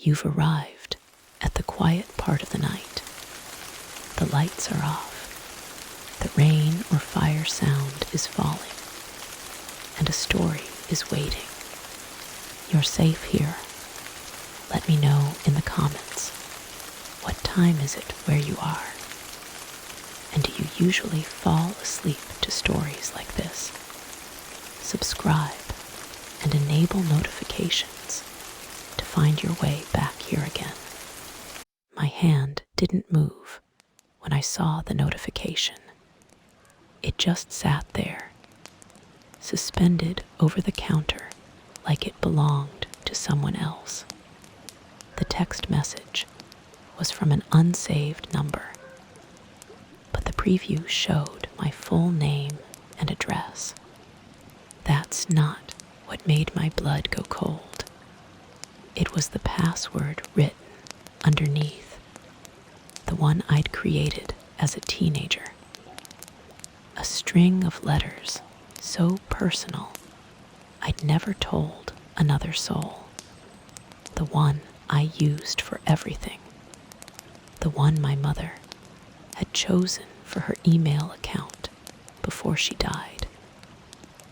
You've arrived at the quiet part of the night. The lights are off. The rain or fire sound is falling. And a story is waiting. You're safe here. Let me know in the comments. What time is it where you are? And do you usually fall asleep to stories like this? Subscribe and enable notifications to find your way back here again. My hand didn't move when I saw the notification. It just sat there, suspended over the counter like it belonged to someone else. The text message was from an unsaved number, but the preview showed my full name and address. That's not what made my blood go cold. It was the password written underneath, the one I'd created as a teenager. A string of letters so personal I'd never told another soul. The one I used for everything. The one my mother had chosen for her email account before she died.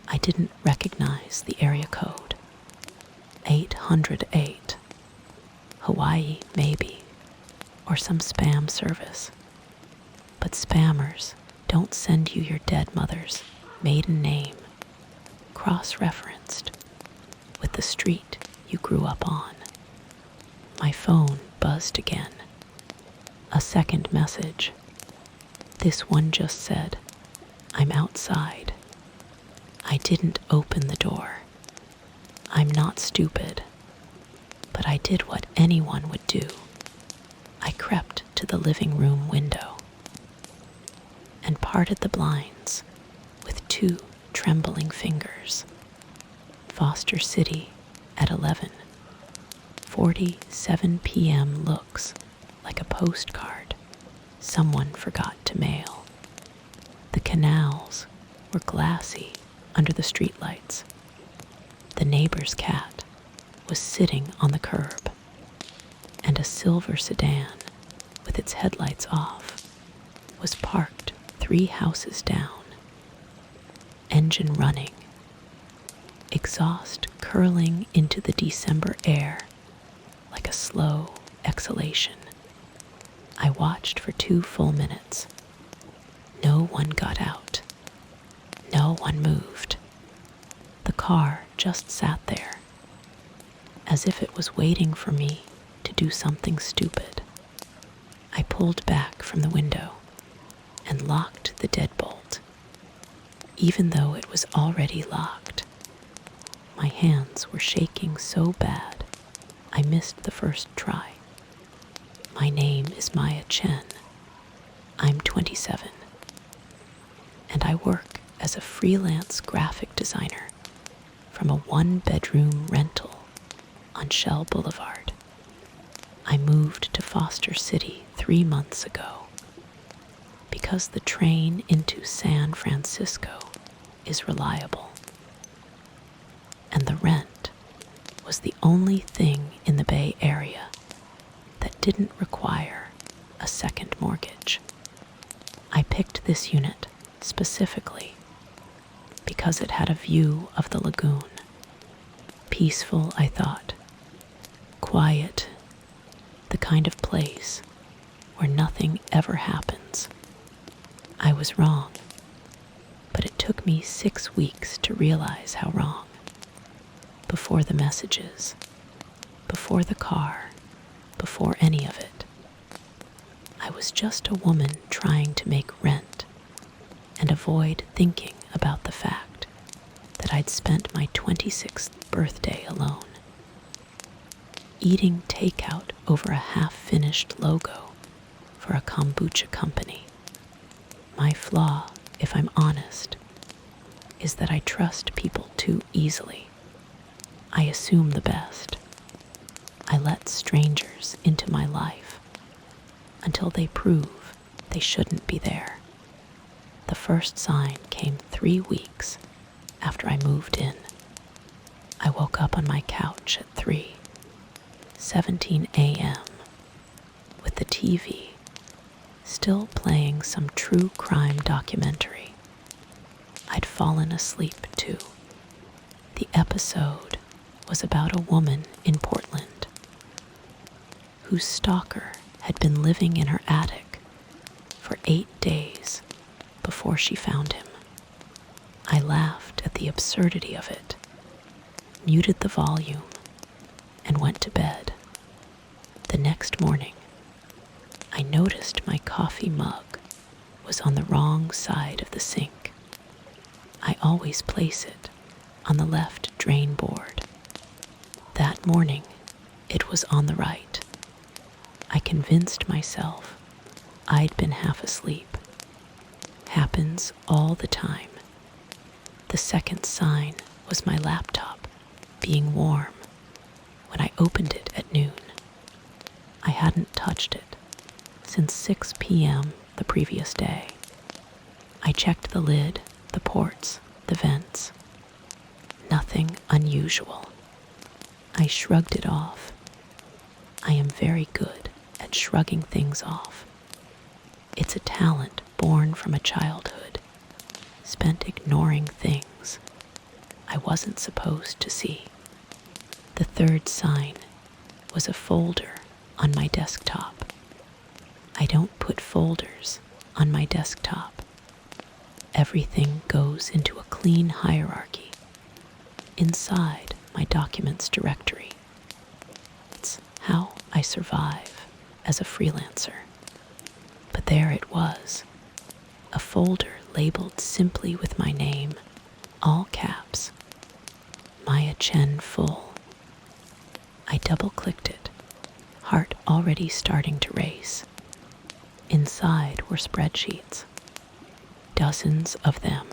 I didn't recognize the area code. 808. Hawaii, maybe, or some spam service. But spammers don't send you your dead mother's maiden name, cross-referenced with the street you grew up on. My phone buzzed again. A second message. This one just said, "I'm outside." I didn't open the door. I'm not stupid, but I did what anyone would do. I crept to the living room window and parted the blinds with 2 trembling fingers. Foster City at 11:47 p.m. looks like a postcard someone forgot to mail. The canals were glassy under the streetlights. The neighbor's cat was sitting on the curb, and a silver sedan with its headlights off was parked 3 houses down. Engine running, exhaust curling into the December air like a slow exhalation. I watched for 2 full minutes. No one got out. No one moved. The car just sat there, as if it was waiting for me to do something stupid. I pulled back from the window and locked the deadbolt, even though it was already locked. My hands were shaking so bad, I missed the first try. My name is Maya Chen. I'm 27, and I work as a freelance graphic designer from a 1-bedroom rental on Shell Boulevard. I moved to Foster City 3 months ago because the train into San Francisco is reliable, and the rent was the only thing in the Bay Area that didn't require a second mortgage. I picked this unit specifically because it had a view of the lagoon. Peaceful, I thought. Quiet. The kind of place where nothing ever happens. I was wrong, but it took me 6 weeks to realize how wrong. Before the messages, before the car, before any of it. I was just a woman trying to make rent and avoid thinking about the fact that I'd spent my 26th birthday alone, eating takeout over a half-finished logo for a kombucha company. My flaw, if I'm honest, is that I trust people too easily. I assume the best. I let strangers into my life until they prove they shouldn't be there. The first sign came 3 weeks after I moved in. I woke up on my couch at 3, 17 a.m., with the TV still playing some true crime documentary. I'd fallen asleep too. The episode was about a woman in Portland whose stalker had been living in her attic for 8 days before she found him. I laughed at the absurdity of it, muted the volume, and went to bed. The next morning, I noticed my coffee mug was on the wrong side of the sink. I always place it on the left drain board. That morning, it was on the right. I convinced myself I'd been half asleep. Happens all the time. The second sign was my laptop being warm when I opened it at noon. I hadn't touched it since 6 p.m. the previous day. I checked the lid, the ports, the vents. Nothing unusual. I shrugged it off. I am very good at shrugging things off. It's a talent born from a childhood, spent ignoring things I wasn't supposed to see. The third sign was a folder on my desktop. I don't put folders on my desktop. Everything goes into a clean hierarchy inside my documents directory. It's how I survive as a freelancer. But there it was, a folder labeled simply with my name, all caps, Maya Chen Full. I double-clicked it, heart already starting to race. Inside were spreadsheets, dozens of them.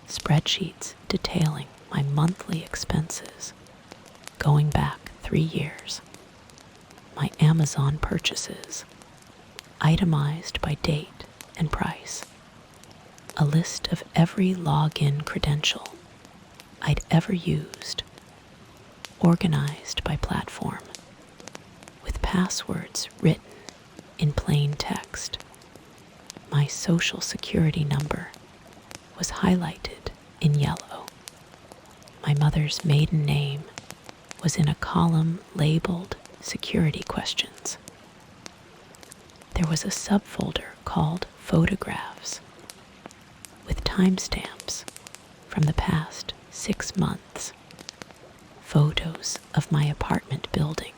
Spreadsheets detailing my monthly expenses, going back 3 years. My Amazon purchases, itemized by date and price. A list of every login credential I'd ever used, organized by platform, with passwords written in plain text. My social security number was highlighted in yellow. My mother's maiden name was in a column labeled security questions. There was a subfolder called photographs with timestamps from the past 6 months. Photos of my apartment building.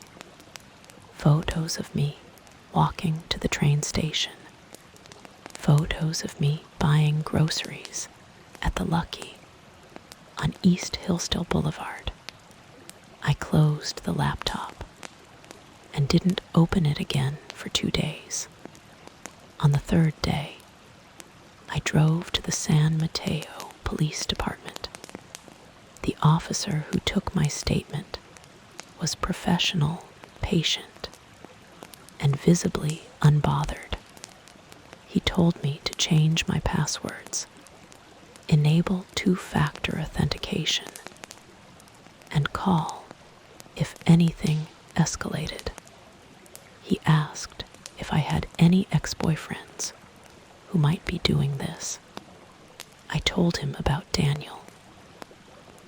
Photos of me walking to the train station. Photos of me buying groceries at the Lucky on East Hillsdale Boulevard. I closed the laptop and didn't open it again for 2 days. On the third day, I drove to the San Mateo Police Department. The officer who took my statement was professional, patient, and visibly unbothered. He told me to change my passwords, enable 2-factor authentication, and call if anything escalated. He asked if I had any ex-boyfriends who might be doing this. I told him about Daniel,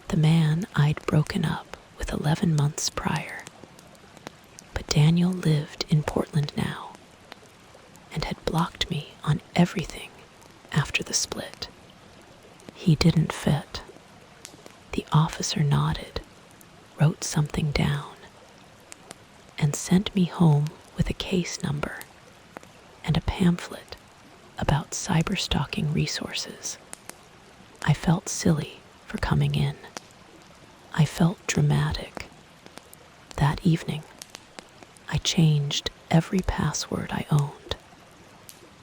the man I'd broken up with 11 months prior. But Daniel lived in Portland now and had blocked me on everything after the split. He didn't fit. The officer nodded, wrote something down, and sent me home with a case number and a pamphlet about cyberstalking resources. I felt silly for coming in. I felt dramatic. That evening, I changed every password I owned.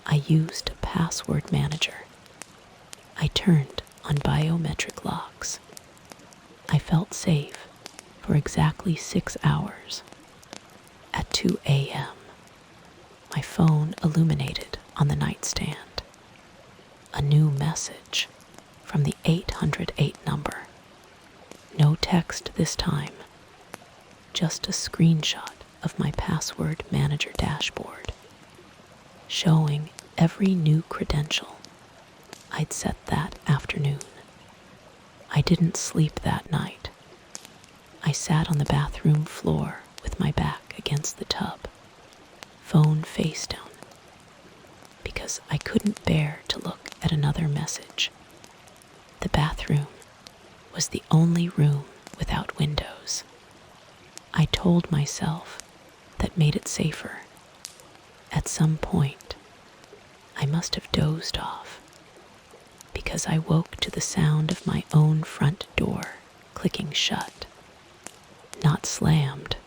I used a password manager. I turned on biometric locks. I felt safe for exactly 6 hours. At 2 a.m., my phone illuminated on the nightstand. A new message from the 808 number. No text this time. just a screenshot of my password manager dashboard, showing every new credential I'd set that afternoon. I didn't sleep that night. I sat on the bathroom floor with my back against the tub, phone face down, because I couldn't bear to look at another message. The bathroom was the only room without windows. I told myself that made it safer. At some point, I must have dozed off, because I woke to the sound of my own front door clicking shut. Not slammed,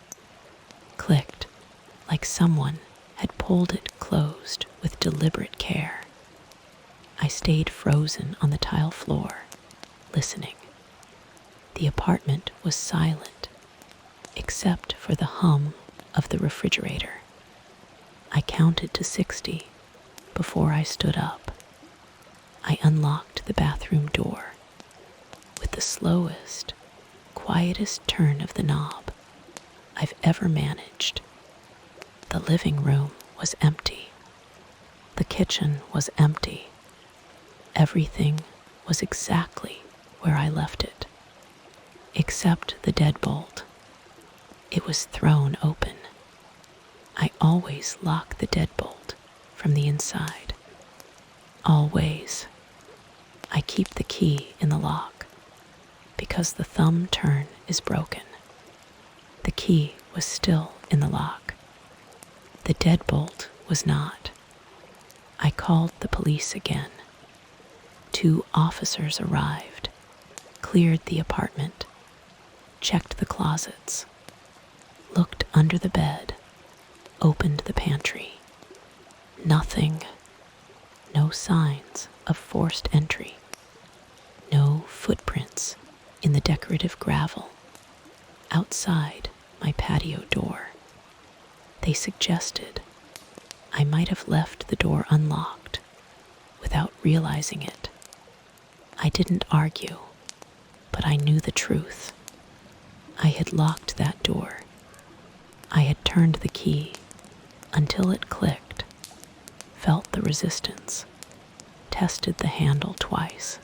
clicked like someone had pulled it closed with deliberate care. I stayed frozen on the tile floor, listening. The apartment was silent, except for the hum of the refrigerator. I counted to 60 before I stood up. I unlocked the bathroom door with the slowest, quietest turn of the knob I've ever managed. The living room was empty. The kitchen was empty. Everything was exactly where I left it, except the deadbolt. It was thrown open. I always lock the deadbolt from the inside. Always. I keep the key in the lock because the thumb turn is broken. The key was still in the lock. The deadbolt was not. I called the police again. 2 officers arrived, cleared the apartment, checked the closets, looked under the bed, opened the pantry. Nothing. No signs of forced entry. No footprints in the decorative gravel outside my patio door. They suggested I might have left the door unlocked without realizing it. I didn't argue, but I knew the truth. I had locked that door. I had turned the key until it clicked, felt the resistance, tested the handle twice.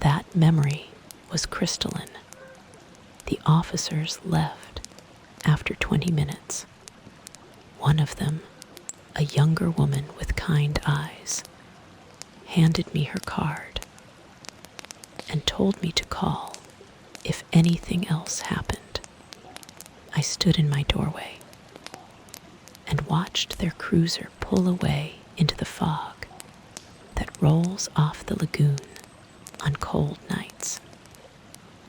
That memory was crystalline. The officers left after 20 minutes. One of them, a younger woman with kind eyes, handed me her card and told me to call if anything else happened. I stood in my doorway and watched their cruiser pull away into the fog that rolls off the lagoon on cold nights.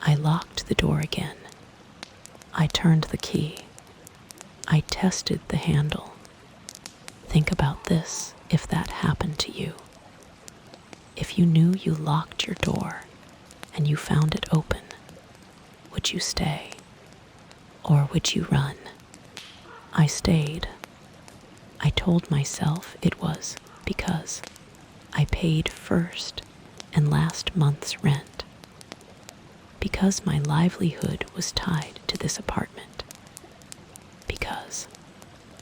I locked the door again. I turned the key. I tested the handle. Think about this if that happened to you. If you knew you locked your door and you found it open, would you stay? Or would you run? I stayed. I told myself it was because I paid first and last month's rent. Because my livelihood was tied to this apartment. Because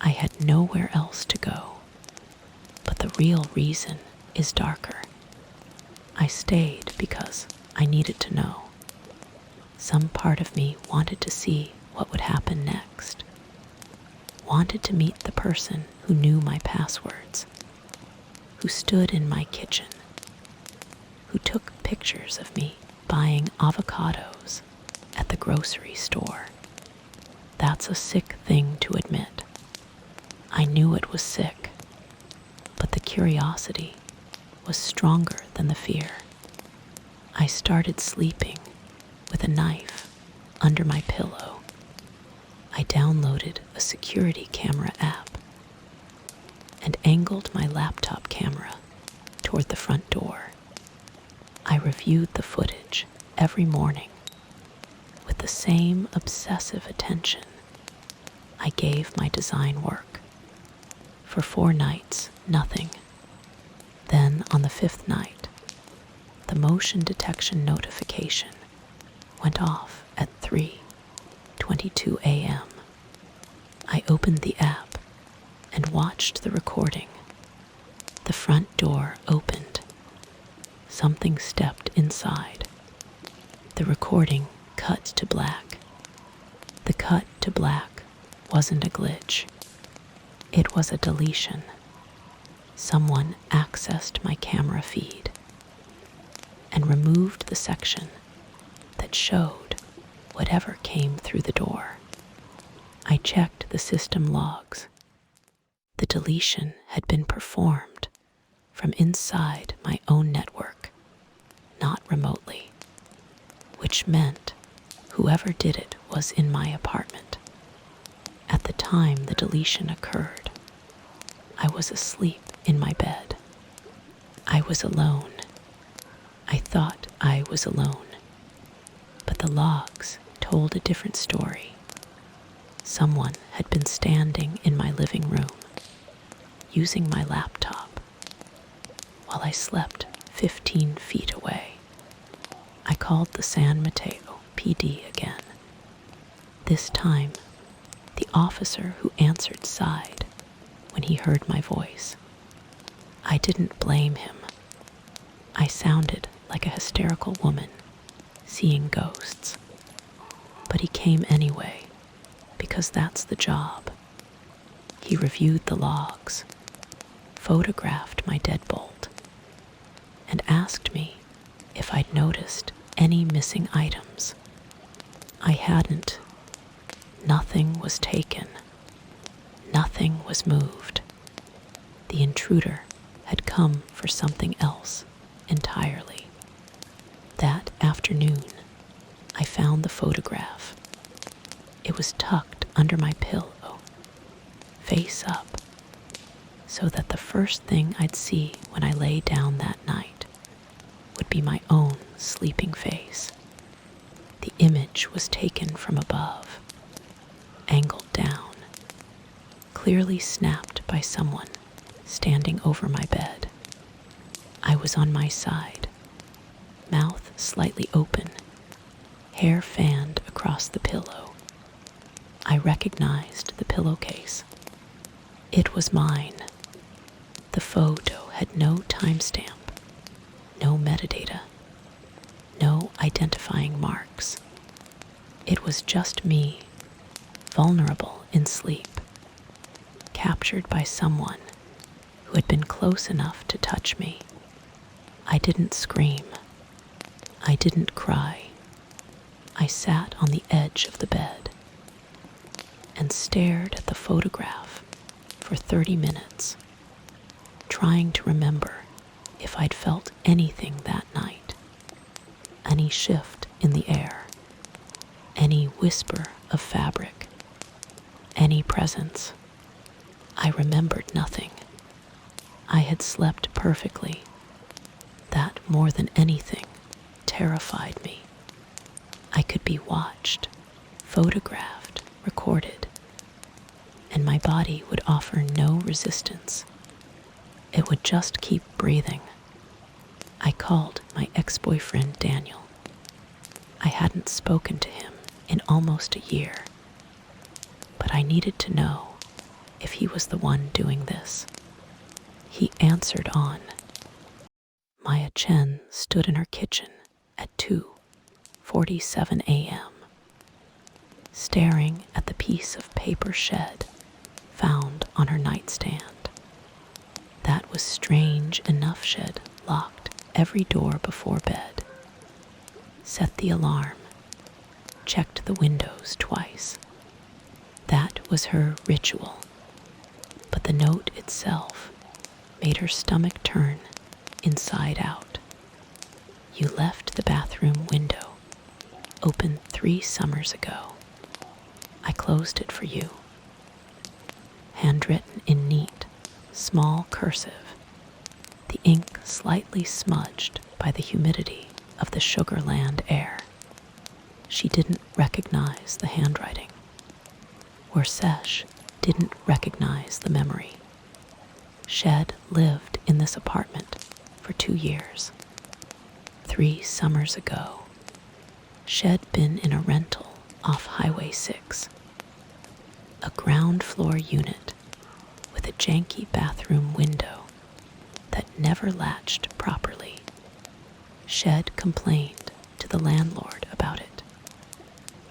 I had nowhere else to go. But the real reason is darker. I stayed because I needed to know. Some part of me wanted to see what would happen next. Wanted to meet the person who knew my passwords, who stood in my kitchen, who took pictures of me buying avocados at the grocery store. That's a sick thing to admit. I knew it was sick, but the curiosity was stronger than the fear. I started sleeping with a knife under my pillow. I downloaded a security camera app and angled my laptop camera toward the front door. I reviewed the footage every morning with the same obsessive attention I gave my design work. For 4 nights, nothing. Then on the 5th night, the motion detection notification went off at 3:20 5:22 a.m. I opened the app and watched the recording. The front door opened. Something stepped inside. The recording cut to black. The cut to black wasn't a glitch. It was a deletion. Someone accessed my camera feed and removed the section that showed whatever came through the door. I checked the system logs. The deletion had been performed from inside my own network, not remotely, which meant whoever did it was in my apartment. At the time the deletion occurred, I was asleep in my bed. I was alone. I thought I was alone. But the logs told a different story. Someone had been standing in my living room, using my laptop, while I slept 15 feet away. I called the San Mateo PD again. This time, the officer who answered sighed when he heard my voice. I didn't blame him. I sounded like a hysterical woman seeing ghosts. But he came anyway, because that's the job. He reviewed the logs, photographed my deadbolt, and asked me if I'd noticed any missing items. I hadn't. Nothing was taken. Nothing was moved. The intruder had come for something else entirely. That afternoon, I found the photograph. It was tucked under my pillow, face up, so that the first thing I'd see when I lay down that night would be my own sleeping face. The image was taken from above, angled down, clearly snapped by someone standing over my bed. I was on my side, mouth slightly open, hair fanned across the pillow. I recognized the pillowcase. It was mine. The photo had no timestamp, no metadata, no identifying marks. It was just me, vulnerable in sleep, captured by someone who had been close enough to touch me. I didn't scream. I didn't cry. I sat on the edge of the bed and stared at the photograph for 30 minutes, trying to remember if I'd felt anything that night, any shift in the air, any whisper of fabric, any presence. I remembered nothing. I had slept perfectly. That, more than anything, terrified me. I could be watched, photographed, recorded, and my body would offer no resistance. It would just keep breathing. I called my ex-boyfriend Daniel. I hadn't spoken to him in almost a year, but I needed to know if he was the one doing this. He answered on. Maya Chen stood in her kitchen at 2:47 a.m., staring at the piece of paper shed found on her nightstand. That was strange enough. Shed locked every door before bed, set the alarm, checked the windows twice. That was her ritual. But the note itself made her stomach turn inside out. You left the bathroom window open 3 summers ago. I closed it for you. Handwritten in neat, small cursive, the ink slightly smudged by the humidity of the Sugarland air. She didn't recognize the handwriting. Warsesh didn't recognize the memory. Shed lived in this apartment for 2 years. 3 summers ago, Shed been in a rental off Highway 6. A ground floor unit with a janky bathroom window that never latched properly. Shed complained to the landlord about it.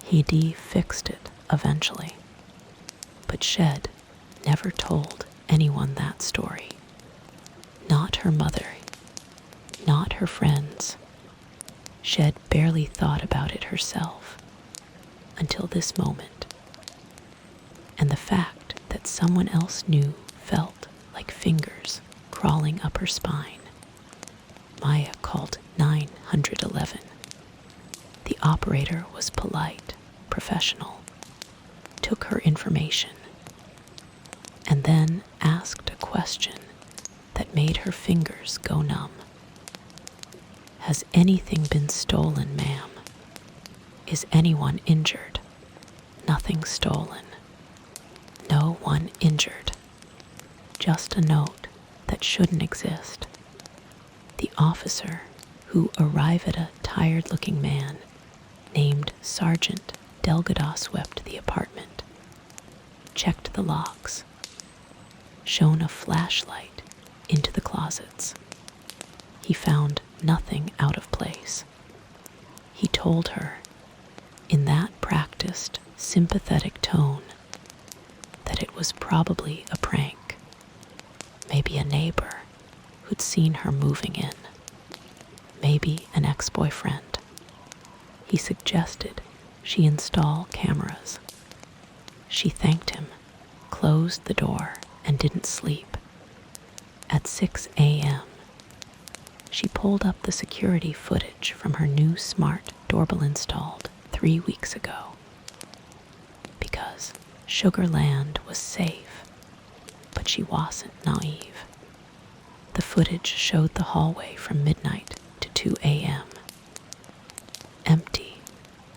He fixed it eventually, but Shed never told anyone that story. Not her mother, not her friends. Shed barely thought about it herself until this moment. And the fact that someone else knew felt like fingers crawling up her spine. Maya called 911. The operator was polite, professional, took her information, and then asked a question that made her fingers go numb. Has anything been stolen, ma'am? Is anyone injured? Nothing stolen. No one injured. Just a note that shouldn't exist. The officer, who arrived at a tired-looking man named Sergeant Delgado, swept the apartment, checked the locks, shone a flashlight into the closets. He found nothing out of place. He told her, in that practiced, sympathetic tone, that it was probably a prank, maybe a neighbor who'd seen her moving in, maybe an ex-boyfriend. He suggested she install cameras. She thanked him, closed the door, and didn't sleep. At 6 a.m., she pulled up the security footage from her new smart doorbell installed 3 weeks ago. Because Sugar Land was safe, but she wasn't naive. The footage showed the hallway from midnight to 2 a.m. Empty,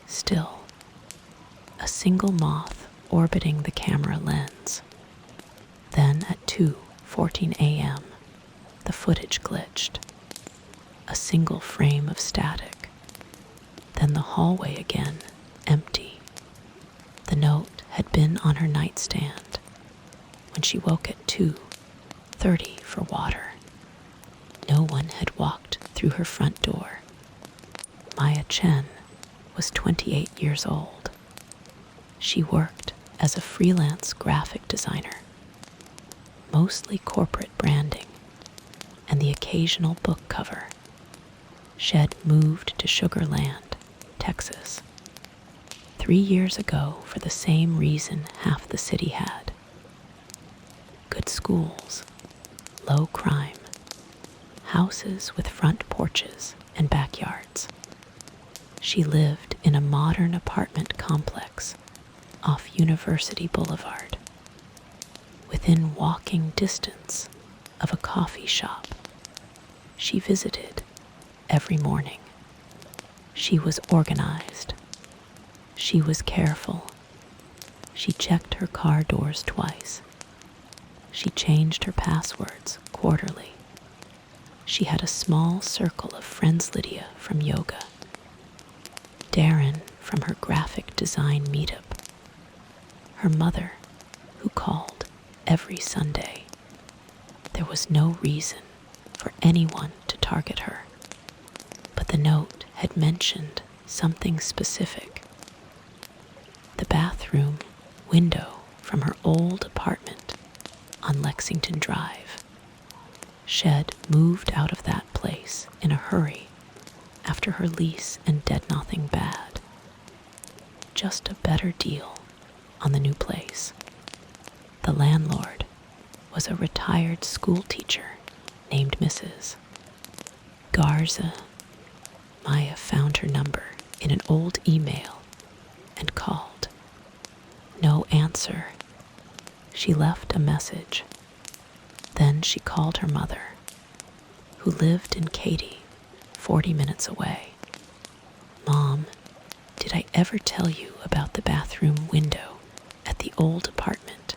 still. A single moth orbiting the camera lens. Then at 2:14 a.m., the footage glitched. A single frame of static. Then the hallway again, empty. The note had been on her nightstand when she woke at 2:30 for water. No one had walked through her front door. Maya Chen was 28 years old. She worked as a freelance graphic designer, mostly corporate branding, and the occasional book cover. Shed moved to Sugar Land, Texas, 3 years ago for the same reason half the city had. Good schools, low crime, houses with front porches and backyards. She lived in a modern apartment complex off University Boulevard, within walking distance of a coffee shop she visited every morning. She was organized. She was careful. She checked her car doors twice. She changed her passwords quarterly. She had a small circle of friends: Lydia from yoga, Darren from her graphic design meetup, her mother, who called every Sunday. There was no reason for anyone to target her, but the note had mentioned something specific. The bathroom window from her old apartment on Lexington Drive. Shed moved out of that place in a hurry after her lease and did nothing bad. Just a better deal on the new place. The landlord was a retired school teacher named Mrs. Garza. Maya found her number in an old email and called. No answer. She left a message. Then she called her mother, who lived in Katy, 40 minutes away. Mom, did I ever tell you about the bathroom window at the old apartment?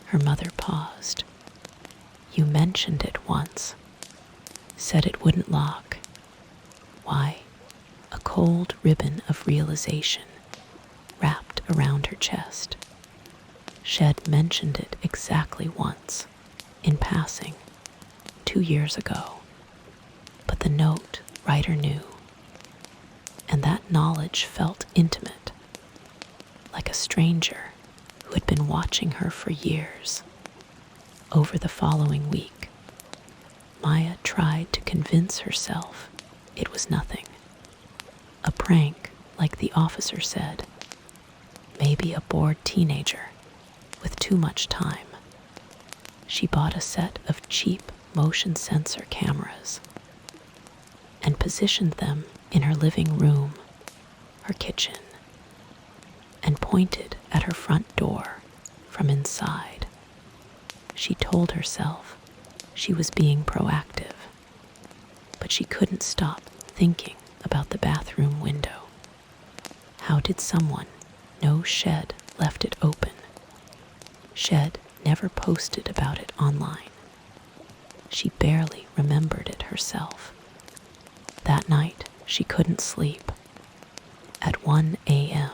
Her mother paused. You mentioned it once. Said it wouldn't lock. Why? A cold ribbon of realization around her chest. Shed mentioned it exactly once, in passing, 2 years ago. But the note writer knew, and that knowledge felt intimate, like a stranger who had been watching her for years. Over the following week, Maya tried to convince herself it was nothing. A prank, like the officer said. Maybe a bored teenager with too much time. She bought a set of cheap motion sensor cameras and positioned them in her living room, her kitchen, and pointed at her front door from inside. She told herself she was being proactive, but she couldn't stop thinking about the bathroom window. How did someone know Shed left it open? Shed never posted about it online. She barely remembered it herself. That night, she couldn't sleep. At 1 a.m.,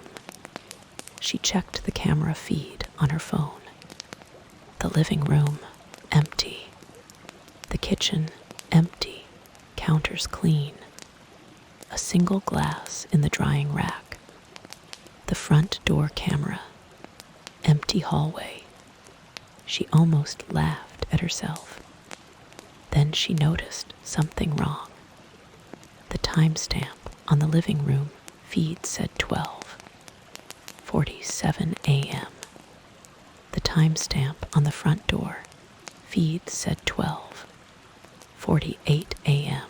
she checked the camera feed on her phone. The living room, empty. The kitchen, empty. Counters clean. A single glass in the drying rack. The front door camera, empty hallway. She almost laughed at herself. Then she noticed something wrong. The timestamp on the living room feed said 12:47 a.m. The timestamp on the front door feed said 12:48 a.m.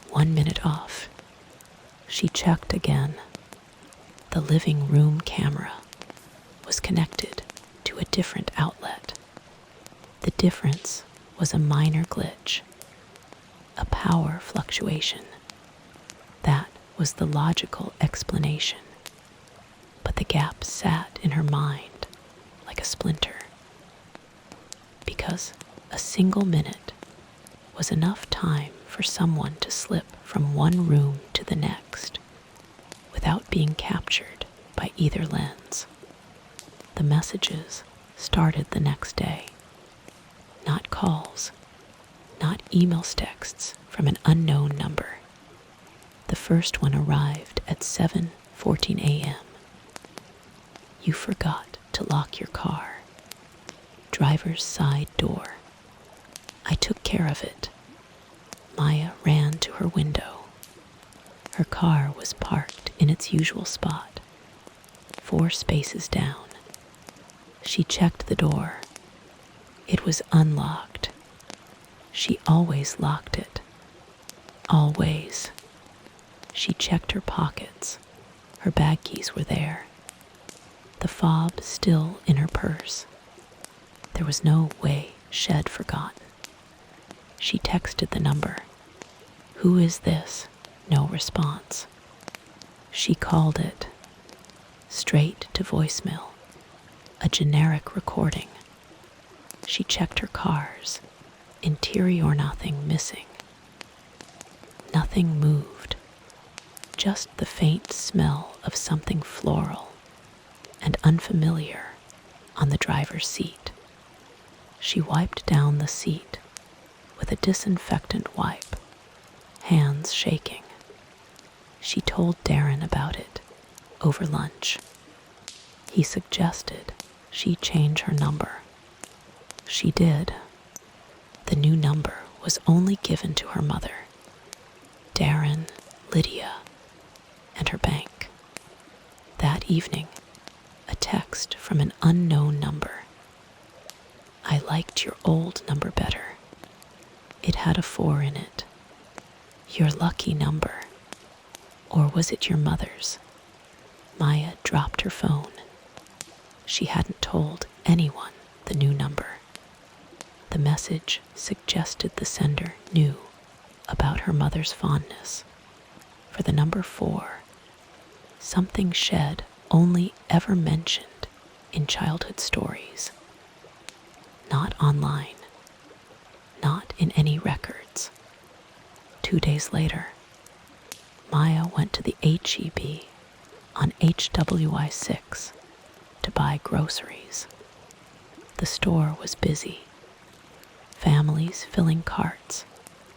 1 minute off. She checked again. The living room camera was connected to a different outlet. The difference was a minor glitch, a power fluctuation. That was the logical explanation, but the gap sat in her mind like a splinter. Because a single minute was enough time for someone to slip from one room to the next without being captured by either lens. The messages started the next day. Not calls, not email texts from an unknown number. The first one arrived at 7:14 a.m. You forgot to lock your car. Driver's side door. I took care of it. Maya ran to her window. Her car was parked in its usual spot, 4 spaces down. She checked the door. It was unlocked. She always locked it. Always. She checked her pockets. Her bag keys were there. The fob still in her purse. There was no way Shed forgotten. She texted the number. Who is this? No response. She called it. Straight to voicemail. A generic recording. She checked her cars. Interior nothing missing. Nothing moved. Just the faint smell of something floral and unfamiliar on the driver's seat. She wiped down the seat with a disinfectant wipe, hands shaking. She told Darren about it over lunch. He suggested she change her number. She did. The new number was only given to her mother, Darren, Lydia, and her bank. That evening, a text from an unknown number. I liked your old number better. It had a 4 in it. Your lucky number. Or was it your mother's? Maya dropped her phone. She hadn't told anyone the new number. The message suggested the sender knew about her mother's fondness for the number 4, something Shed only ever mentioned in childhood stories. Not online, not in any records. 2 days later, Maya went to the HEB on HWI 6 to buy groceries. The store was busy. Families filling carts,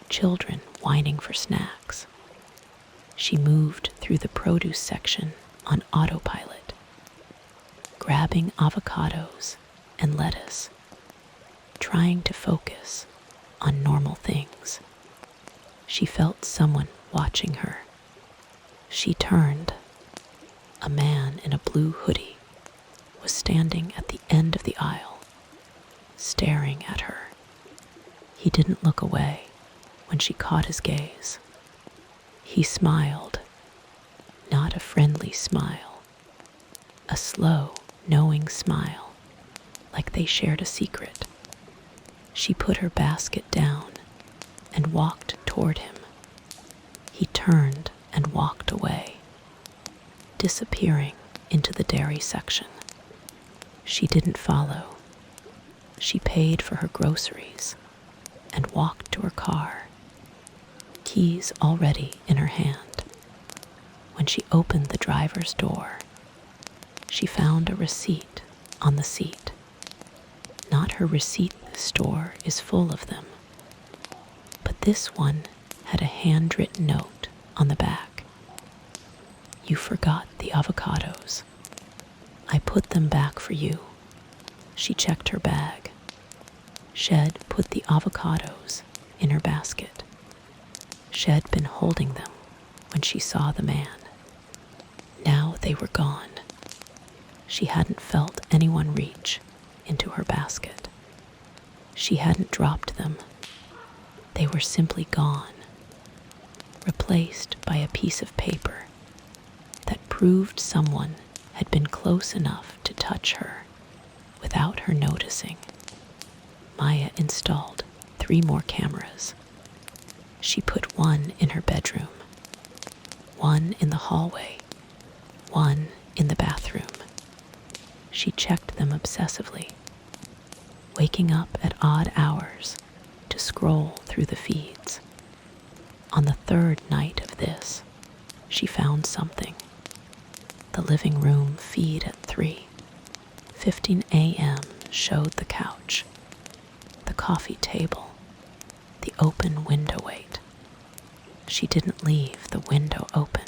children whining for snacks. She moved through the produce section on autopilot, grabbing avocados and lettuce, trying to focus on normal things. She felt someone watching her. She turned. A man in a blue hoodie was standing at the end of the aisle, staring at her. He didn't look away when she caught his gaze. He smiled, not a friendly smile, a slow, knowing smile, like they shared a secret. She put her basket down and walked toward him. He turned and walked away, disappearing into the dairy section. She didn't follow. She paid for her groceries and walked to her car, keys already in her hand. When she opened the driver's door, she found a receipt on the seat. Not her receipt store is full of them, but this one had a handwritten note on the back. You forgot the avocados. I put them back for you. She checked her bag. Shed put the avocados in her basket. Shed been holding them when she saw the man. Now they were gone. She hadn't felt anyone reach into her basket. She hadn't dropped them. They were simply gone, replaced by a piece of paper that proved someone had been close enough to touch her without her noticing. Maya installed 3 more cameras. She put one in her bedroom, one in the hallway, one in the bathroom. She checked them obsessively, waking up at odd hours to scroll through the feeds. On the 3rd night of this, she found something. The living room feed at 3:15 a.m. showed the couch, the coffee table, the open window wait. She didn't leave the window open.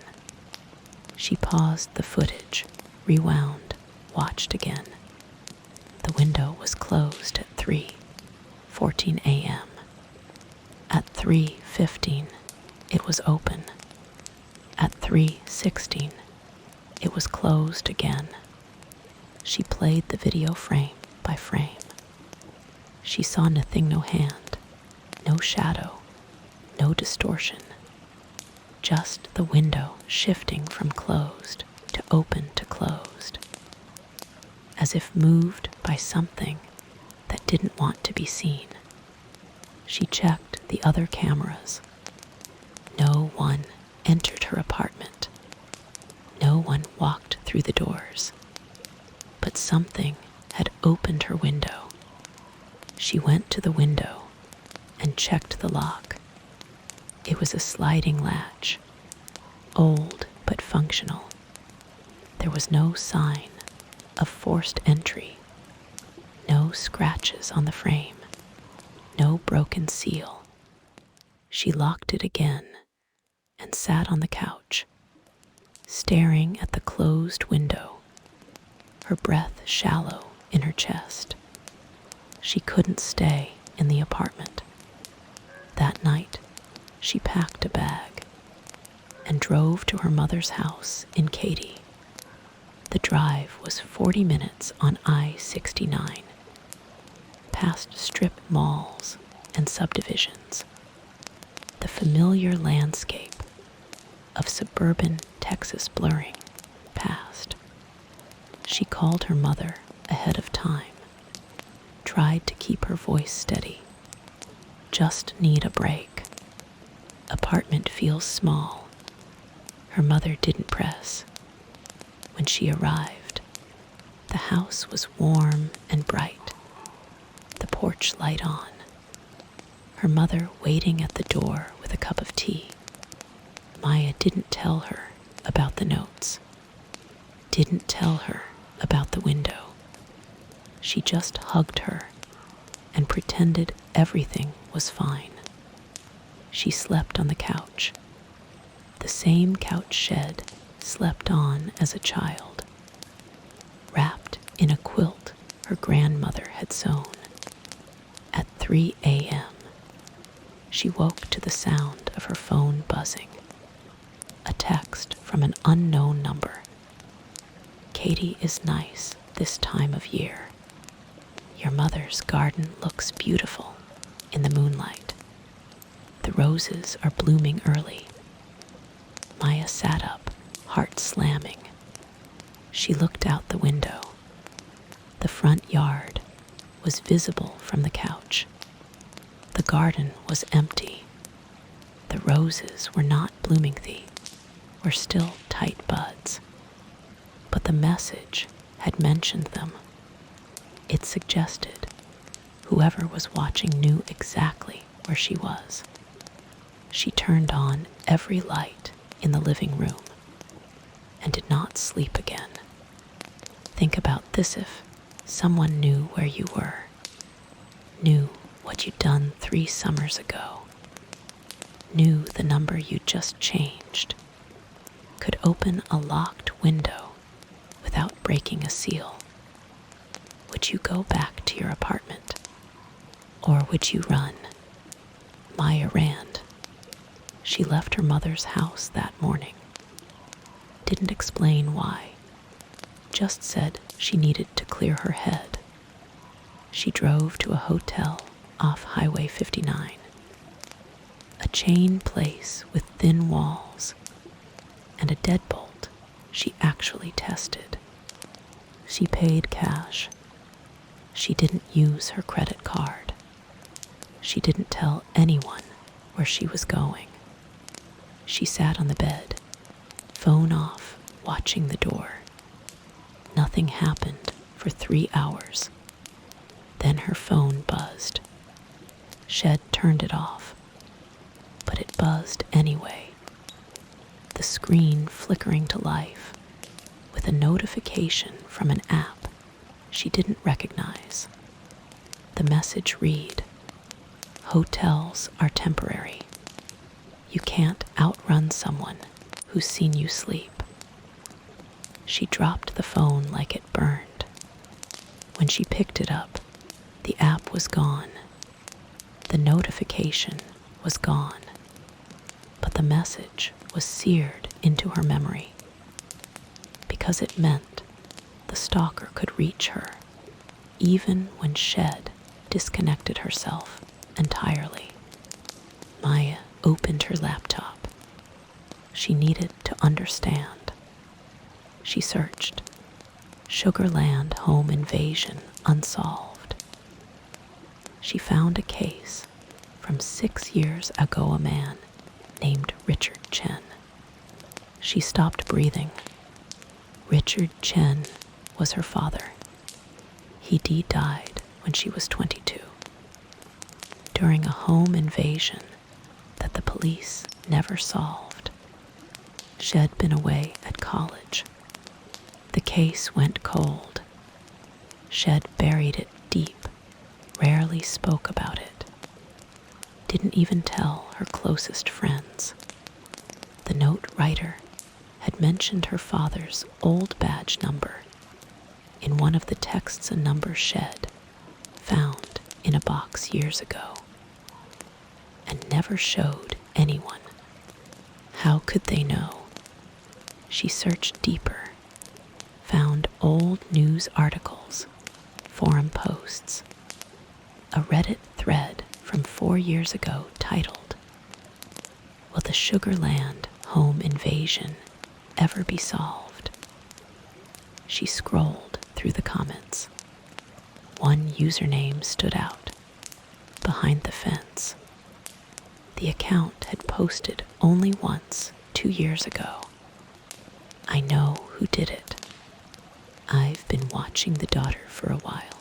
She paused the footage, rewound, watched again. The window was closed at 3:14 a.m. At 3:15, it was open. At 3:16, it was closed again. She played the video frame by frame. She saw nothing, no hand, no shadow, no distortion. Just the window shifting from closed to open to closed, as if moved by something that didn't want to be seen. She checked the other cameras. No one entered her apartment. No one walked through the doors. But something had opened her window. She went to the window and checked the lock. It was a sliding latch, old but functional. There was no sign of forced entry, no scratches on the frame, no broken seal. She locked it again and sat on the couch, staring at the closed window, her breath shallow in her chest. She couldn't stay in the apartment. That night, she packed a bag and drove to her mother's house in Katy. The drive was 40 minutes on I-69, past strip malls and subdivisions. The familiar landscape of suburban Texas blurring past. She called her mother ahead of time, tried to keep her voice steady. Just need a break. Apartment feels small. Her mother didn't press. When she arrived, the house was warm and bright, the porch light on. Her mother waiting at the door with a cup of tea. Maya didn't tell her about the notes. didn't tell her about the window. She just hugged her and pretended everything was fine. She slept on the couch, the same couch Shed slept on as a child, wrapped in a quilt her grandmother had sewn. At 3 a.m., she woke to the sound of her phone buzzing. A text from an unknown number. Katie is nice this time of year. Your mother's garden looks beautiful in the moonlight. The roses are blooming early. Maya sat up, heart slamming. She looked out the window. The front yard was visible from the couch. The garden was empty. The roses were not blooming were still tight buds. But the message had mentioned them. It suggested whoever was watching knew exactly where she was. She turned on every light in the living room and did not sleep again. Think about this: if someone knew where you were, knew what you'd done 3 summers ago, knew the number you'd just changed, could open a locked window without breaking a seal, would you go back to your apartment? Or would you run? Maya ran. She left her mother's house that morning. Didn't explain why. Just said she needed to clear her head. She drove to a hotel off Highway 59. A chain place with thin walls and a deadbolt she actually tested. She paid cash. She didn't use her credit card. She didn't tell anyone where she was going. She sat on the bed, phone off, watching the door. Nothing happened for 3 hours. Then her phone buzzed. Shed turned it off, but it buzzed anyway. The screen flickering to life with a notification from an app she didn't recognize. The message read, "Hotels are temporary. You can't outrun someone who's seen you sleep." She dropped the phone like it burned. When she picked it up, the app was gone. The notification was gone. But the message was seared into her memory, because it meant the stalker could reach her, even when Shed disconnected herself entirely. Maya opened her laptop. She needed to understand. She searched. Sugarland home invasion unsolved. She found a case from 6 years ago, a man named Richard Chen. She stopped breathing. Richard Chen was her father. He died when she was 22 during a home invasion that the police never solved. She'd been away at college. The case went cold. Shed buried it deep, rarely spoke about it, didn't even tell her closest friends. The note writer had mentioned her father's old badge number in one of the texts and numbers Shed found in a box years ago, and never showed anyone. How could they know? She searched deeper, found old news articles, forum posts, a Reddit thread from 4 years ago titled, "Will the Sugarland home invasion ever be solved?" She scrolled through the comments. One username stood out, Behind the Fence. The account had posted only once 2 years ago. "I know who did it. I've been watching the daughter for a while.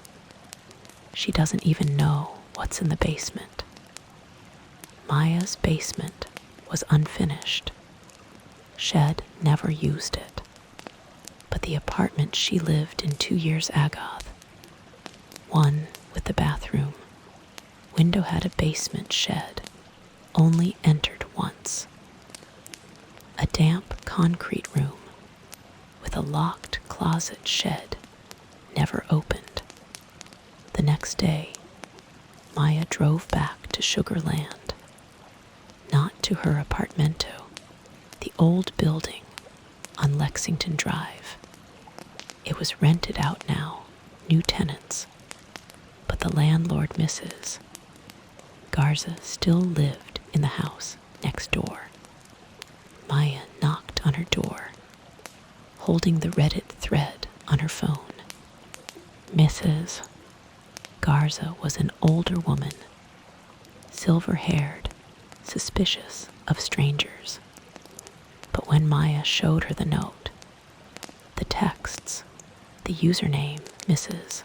She doesn't even know what's in the basement." Maya's basement was unfinished. Shed never used it. But the apartment she lived in 2 years agoth. One with the bathroom. Window had a basement shed, only entered once. A damp concrete room with a locked closet shed, never opened. The next day, Maya drove back to Sugar Land, not to her apartmento, the old building on Lexington Drive. It was rented out now, new tenants, but the landlord, Mrs. Garza, still lived in the house next door. Maya knocked on her door, holding the Reddit thread on her phone. Mrs. Garza was an older woman, silver-haired, suspicious of strangers. But when Maya showed her the note, the texts, the username, Mrs.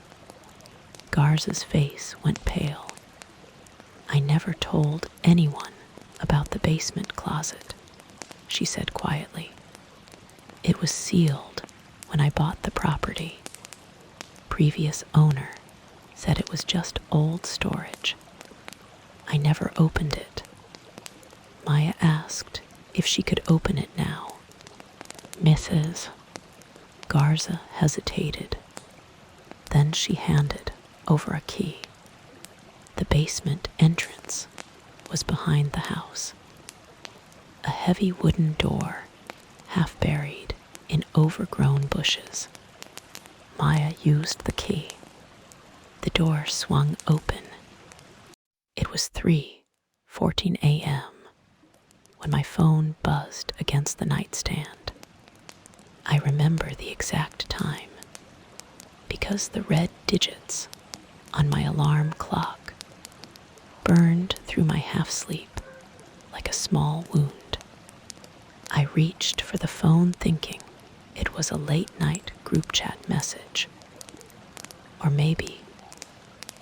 Garza's face went pale. "I never told anyone about the basement closet," she said quietly. "It was sealed when I bought the property. Previous owner said it was just old storage. I never opened it." Maya asked if she could open it now. Mrs. Garza hesitated. Then she handed over a key. The basement entrance was behind the house. A heavy wooden door, half buried in overgrown bushes. Maya used the key. The door swung open. It was 3:14 a.m. when my phone buzzed against the nightstand. I remember the exact time because the red digits on my alarm clock burned through my half-sleep like a small wound. I reached for the phone thinking it was a late-night group chat message, or maybe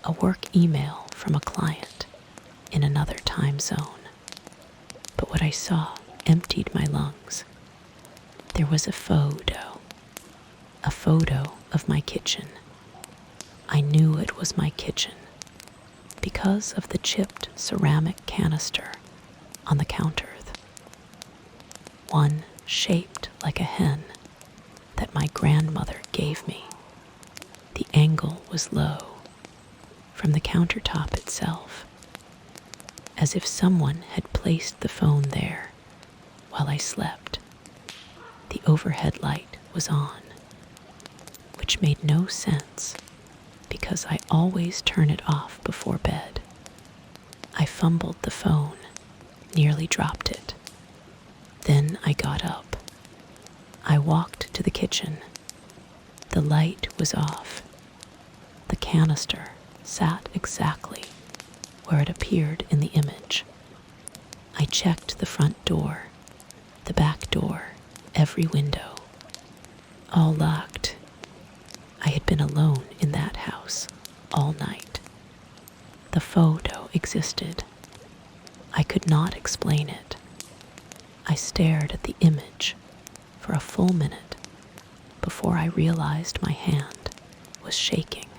a work email from a client in another time zone. But what I saw emptied my lungs. There was a photo of my kitchen. I knew it was my kitchen because of the chipped ceramic canister on the counter. One shaped like a hen that my grandmother gave me. The angle was low, from the countertop itself, as if someone had placed the phone there while I slept. The overhead light was on, which made no sense because I always turn it off before bed. I fumbled the phone, nearly dropped it. Then I got up. I walked to the kitchen. The light was off. The canister sat exactly where it appeared in the image. I checked the front door, the back door, every window. All locked. I had been alone in that house all night. The photo existed. I could not explain it. I stared at the image for a full minute before I realized my hand was shaking.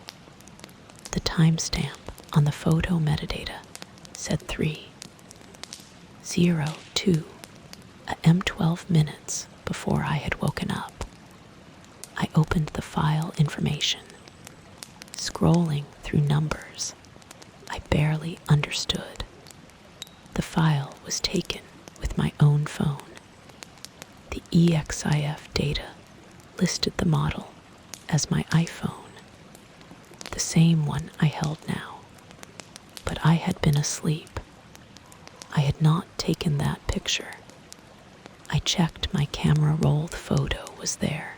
The timestamp on the photo metadata said 3:02 a.m. 12 minutes before I had woken up. I opened the file information. Scrolling through numbers I barely understood. The file was taken with my own phone. The EXIF data listed the model as my iPhone, the same one I held now. But I had been asleep. I had not taken that picture. I checked my camera roll. The photo was there,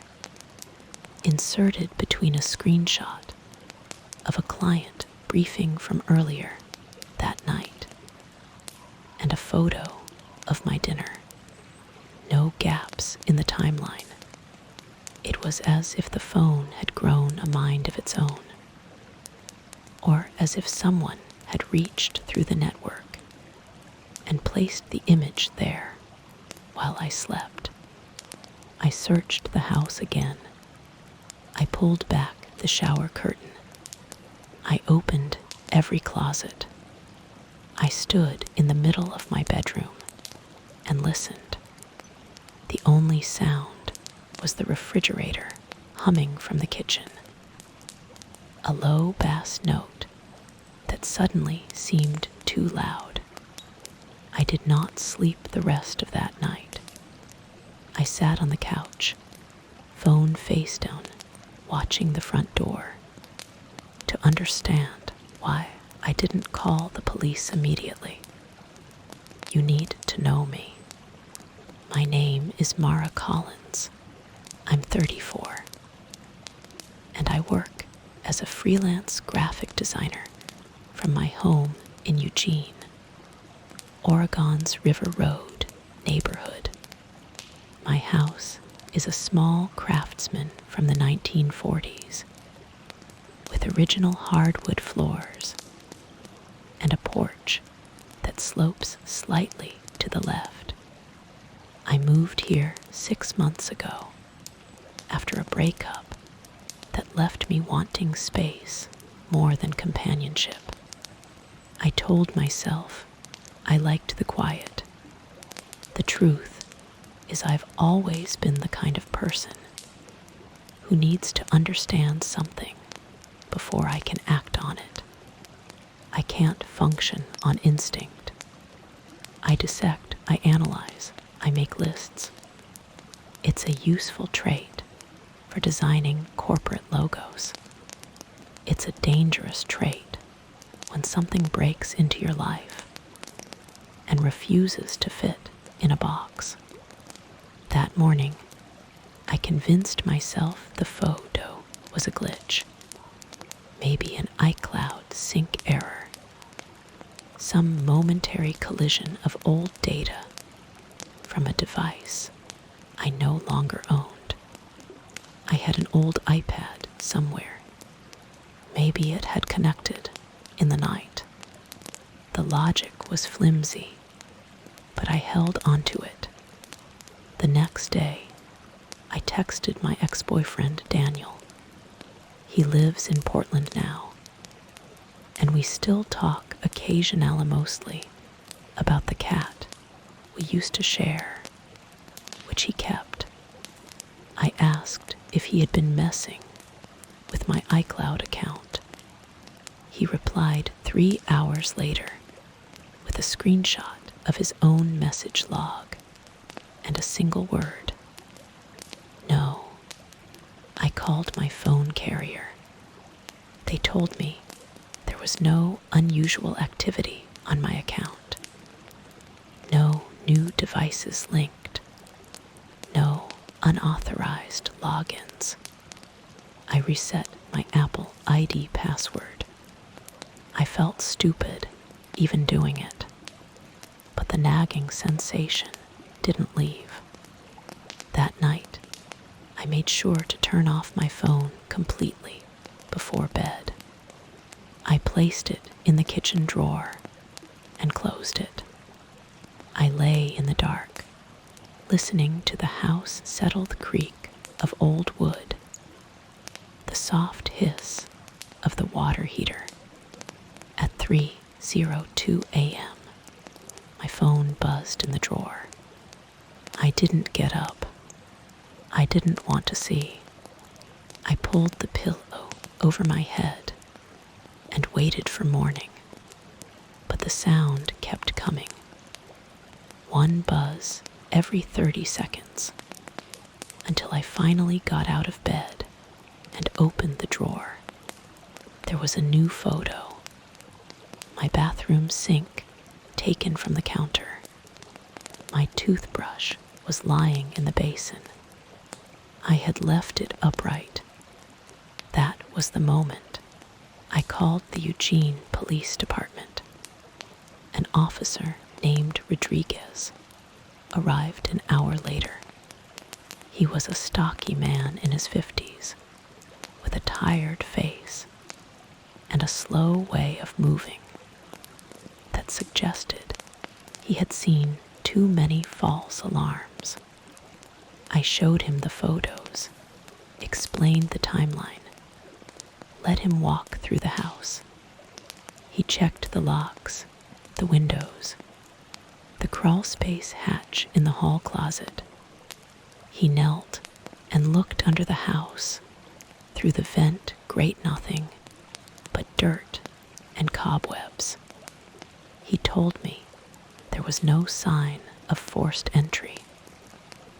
inserted between a screenshot of a client briefing from earlier that night and a photo of my dinner. No gaps in the timeline. It was as if the phone had grown a mind of its own, or as if someone had reached through the network and placed the image there while I slept. I searched the house again, I pulled back the shower curtain. I opened every closet. I stood in the middle of my bedroom and listened. The only sound was the refrigerator humming from the kitchen. A low bass note that suddenly seemed too loud. I did not sleep the rest of that night. I sat on the couch, phone face down, watching the front door, to understand why I didn't call the police immediately. You need to know me. My name is Mara Collins. I'm 34, and I work as a freelance graphic designer from my home in Eugene, Oregon's River Road neighborhood. My house is a small craftsman from the 1940s, with original hardwood floors and a porch that slopes slightly to the left. I moved here 6 months ago after a breakup that left me wanting space more than companionship. I told myself I liked the quiet. The truth is I've always been the kind of person who needs to understand something before I can act on it. I can't function on instinct. I dissect, I analyze, I make lists. It's a useful trait for designing corporate logos. It's a dangerous trait when something breaks into your life and refuses to fit in a box. That morning, I convinced myself the photo was a glitch, maybe an iCloud sync error, some momentary collision of old data from a device I no longer owned. I had an old iPad somewhere. Maybe it had connected in the night. The logic was flimsy, but I held onto it. The next day, I texted my ex-boyfriend Daniel. He lives in Portland now, and we still talk occasionally about the cat we used to share, which he kept. I asked if he had been messing with my iCloud account. He replied 3 hours later with a screenshot of his own message log and a single word: no. I called my phone carrier. They told me there was no unusual activity on my account. No new devices linked. No unauthorized logins. I reset my Apple ID password. I felt stupid even doing it, but the nagging sensation didn't leave. That night, I made sure to turn off my phone completely before bed. I placed it in the kitchen drawer and closed it. I lay in the dark, listening to the house-settled creak of old wood, the soft hiss of the water heater. At 3:02 a.m., my phone buzzed in the drawer. I didn't get up. I didn't want to see. I pulled the pillow over my head and waited for morning, but the sound kept coming. One buzz every 30 seconds, until I finally got out of bed and opened the drawer. There was a new photo. My bathroom sink taken from the counter. My toothbrush was lying in the basin. I had left it upright. That was the moment I called the Eugene Police Department. An officer named Rodriguez arrived an hour later. He was a stocky man in his 50s, with a tired face and a slow way of moving that suggested he had seen too many false alarms. I showed him the photos, explained the timeline, let him walk through the house. He checked the locks, the windows, the crawlspace hatch in the hall closet. He knelt and looked under the house, through the vent great nothing but dirt and cobwebs. He told me there was no sign of forced entry.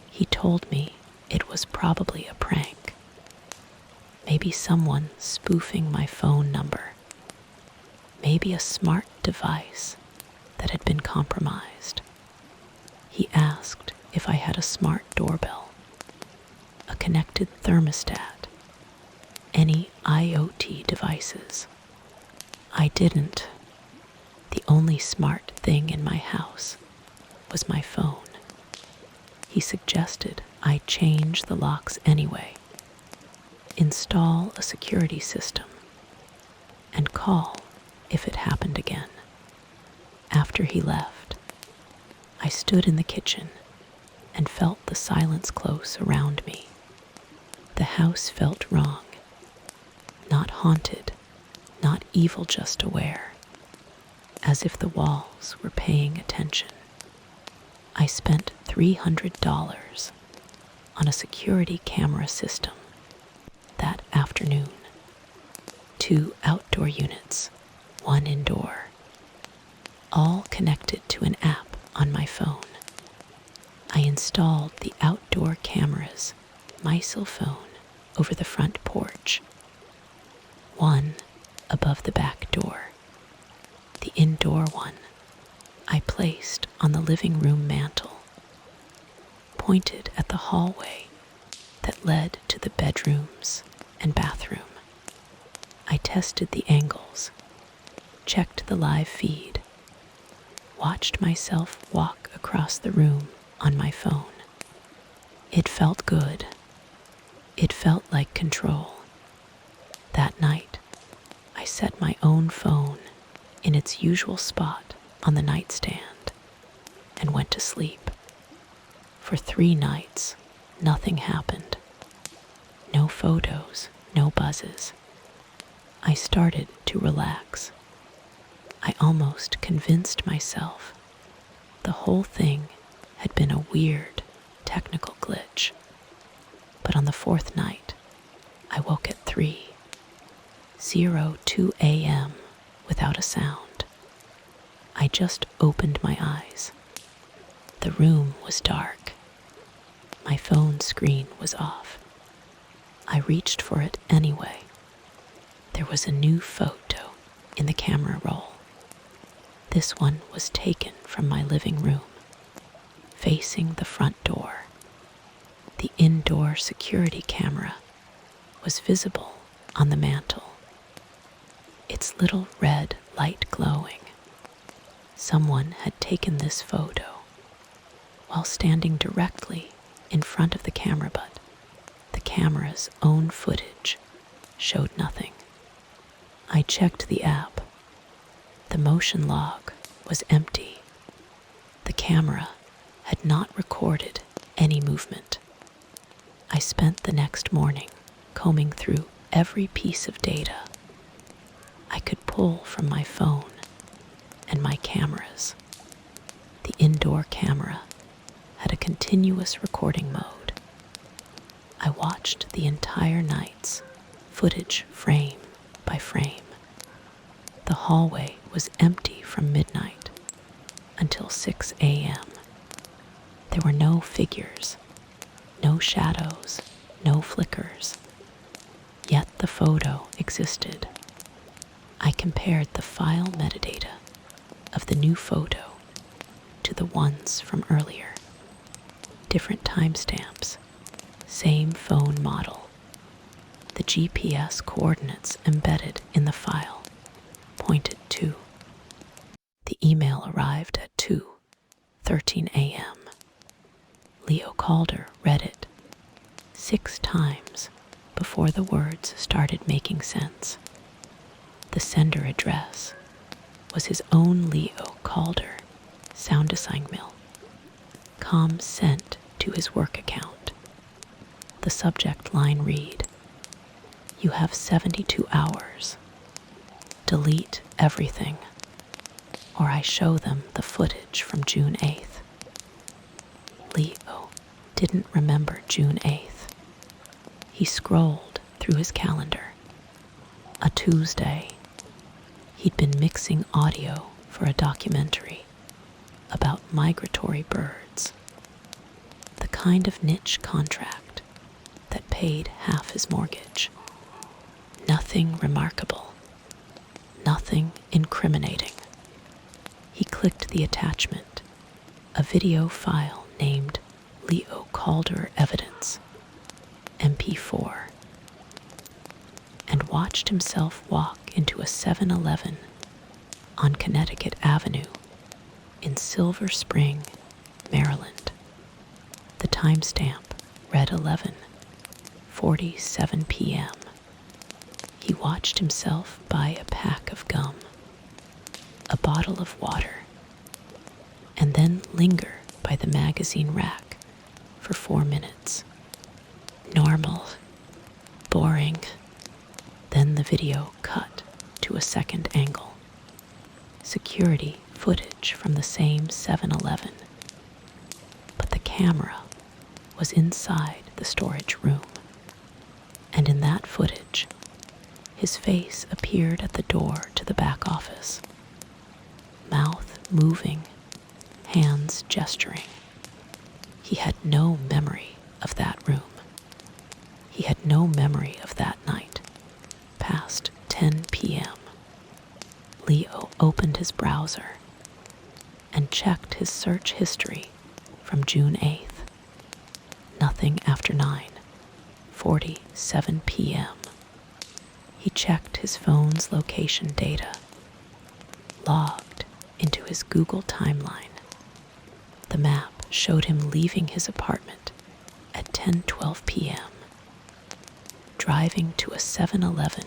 He told me it was probably a prank. Maybe someone spoofing my phone number. Maybe a smart device that had been compromised. He asked if I had a smart doorbell, a connected thermostat, any IoT devices. I didn't. The only smart thing in my house was my phone. He suggested I change the locks anyway, install a security system, and call if it happened again. After he left, I stood in the kitchen and felt the silence close around me. The house felt wrong, not haunted, not evil, just aware, as if the walls were paying attention. I spent $300 on a security camera system that afternoon. 2 outdoor units, 1 indoor, all connected to an app on my phone. I installed the outdoor cameras, my cell phone, over the front porch, 1 above the back door. The indoor one I placed on the living room mantel, pointed at the hallway that led to the bedrooms and bathroom. I tested the angles, checked the live feed, watched myself walk across the room on my phone. It felt good. It felt like control. That night, I set my own phone in its usual spot on the nightstand and went to sleep. For 3 nights, nothing happened. No photos, no buzzes. I started to relax. I almost convinced myself the whole thing had been a weird technical glitch. But on the 4th night, I woke at 3:02 a.m. without a sound. I just opened my eyes. The room was dark. My phone screen was off. I reached for it anyway. There was a new photo in the camera roll. This one was taken from my living room, facing the front door. The indoor security camera was visible on the mantel, its little red light glowing. Someone had taken this photo while standing directly in front of the camera, but the camera's own footage showed nothing. I checked the app. The motion log was empty. The camera had not recorded any movement. I spent the next morning combing through every piece of data I could pull from my phone and my cameras. The indoor camera had a continuous recording mode. I watched the entire night's footage frame by frame. The hallway was empty from midnight until 6 a.m. There were no figures, no shadows, no flickers. Yet the photo existed. I compared the file metadata of the new photo to the ones from earlier. Different timestamps, same phone model. The GPS coordinates embedded in the file pointed to. The email arrived at 2:13 a.m. Leo Calder read it 6 times before the words started making sense. The sender address was his own Leo Calder sound design mill. Comms sent to his work account. The subject line read, "You have 72 hours. Delete everything, or I show them the footage from June 8th. Leo didn't remember June 8th. He scrolled through his calendar. A Tuesday. He'd been mixing audio for a documentary about migratory birds, the kind of niche contract that paid half his mortgage. Nothing remarkable, nothing incriminating. He clicked the attachment, a video file named Leo Calder Evidence, MP4, and watched himself walk into a 7-Eleven on Connecticut Avenue in Silver Spring, Maryland. The timestamp read 11:47 p.m. He watched himself buy a pack of gum, a bottle of water, and then linger by the magazine rack for 4 minutes. Normal, boring. Then the video cut to a second angle. Security footage from the same 7-Eleven. But the camera was inside the storage room. And in that footage, his face appeared at the door to the back office. Mouth moving, hands gesturing. He had no memory of that room. He had no memory of that night, past 10 p.m. Leo opened his browser and checked his search history from June 8th. Nothing after 9:47 p.m. He checked his phone's location data, logged into his Google timeline. The map showed him leaving his apartment at 10:12 p.m., driving to a 7-Eleven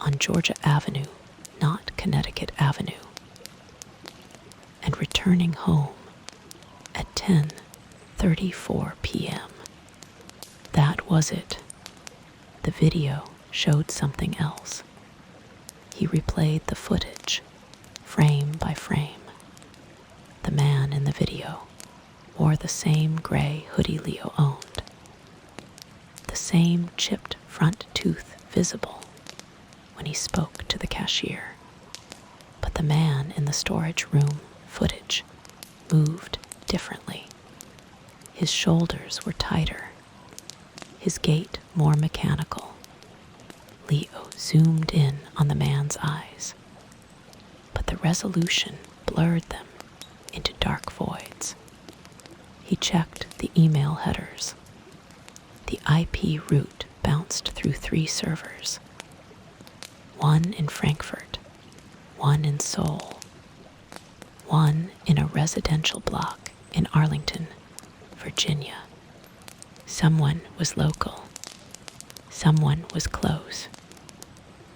on Georgia Avenue, not Connecticut Avenue, and returning home at 10:34 p.m. That was it. The video showed something else. He replayed the footage, frame by frame. The man in the video wore the same gray hoodie Leo owned, the same chipped front tooth visible when he spoke to the cashier. But the man in the storage room footage moved differently. His shoulders were tighter, his gait more mechanical. Leo zoomed in on the man's eyes, but the resolution blurred them into dark voids. He checked the email headers. The IP route bounced through 3 servers, one in Frankfurt, one in Seoul, one in a residential block in Arlington, Virginia. Someone was local. Someone was close.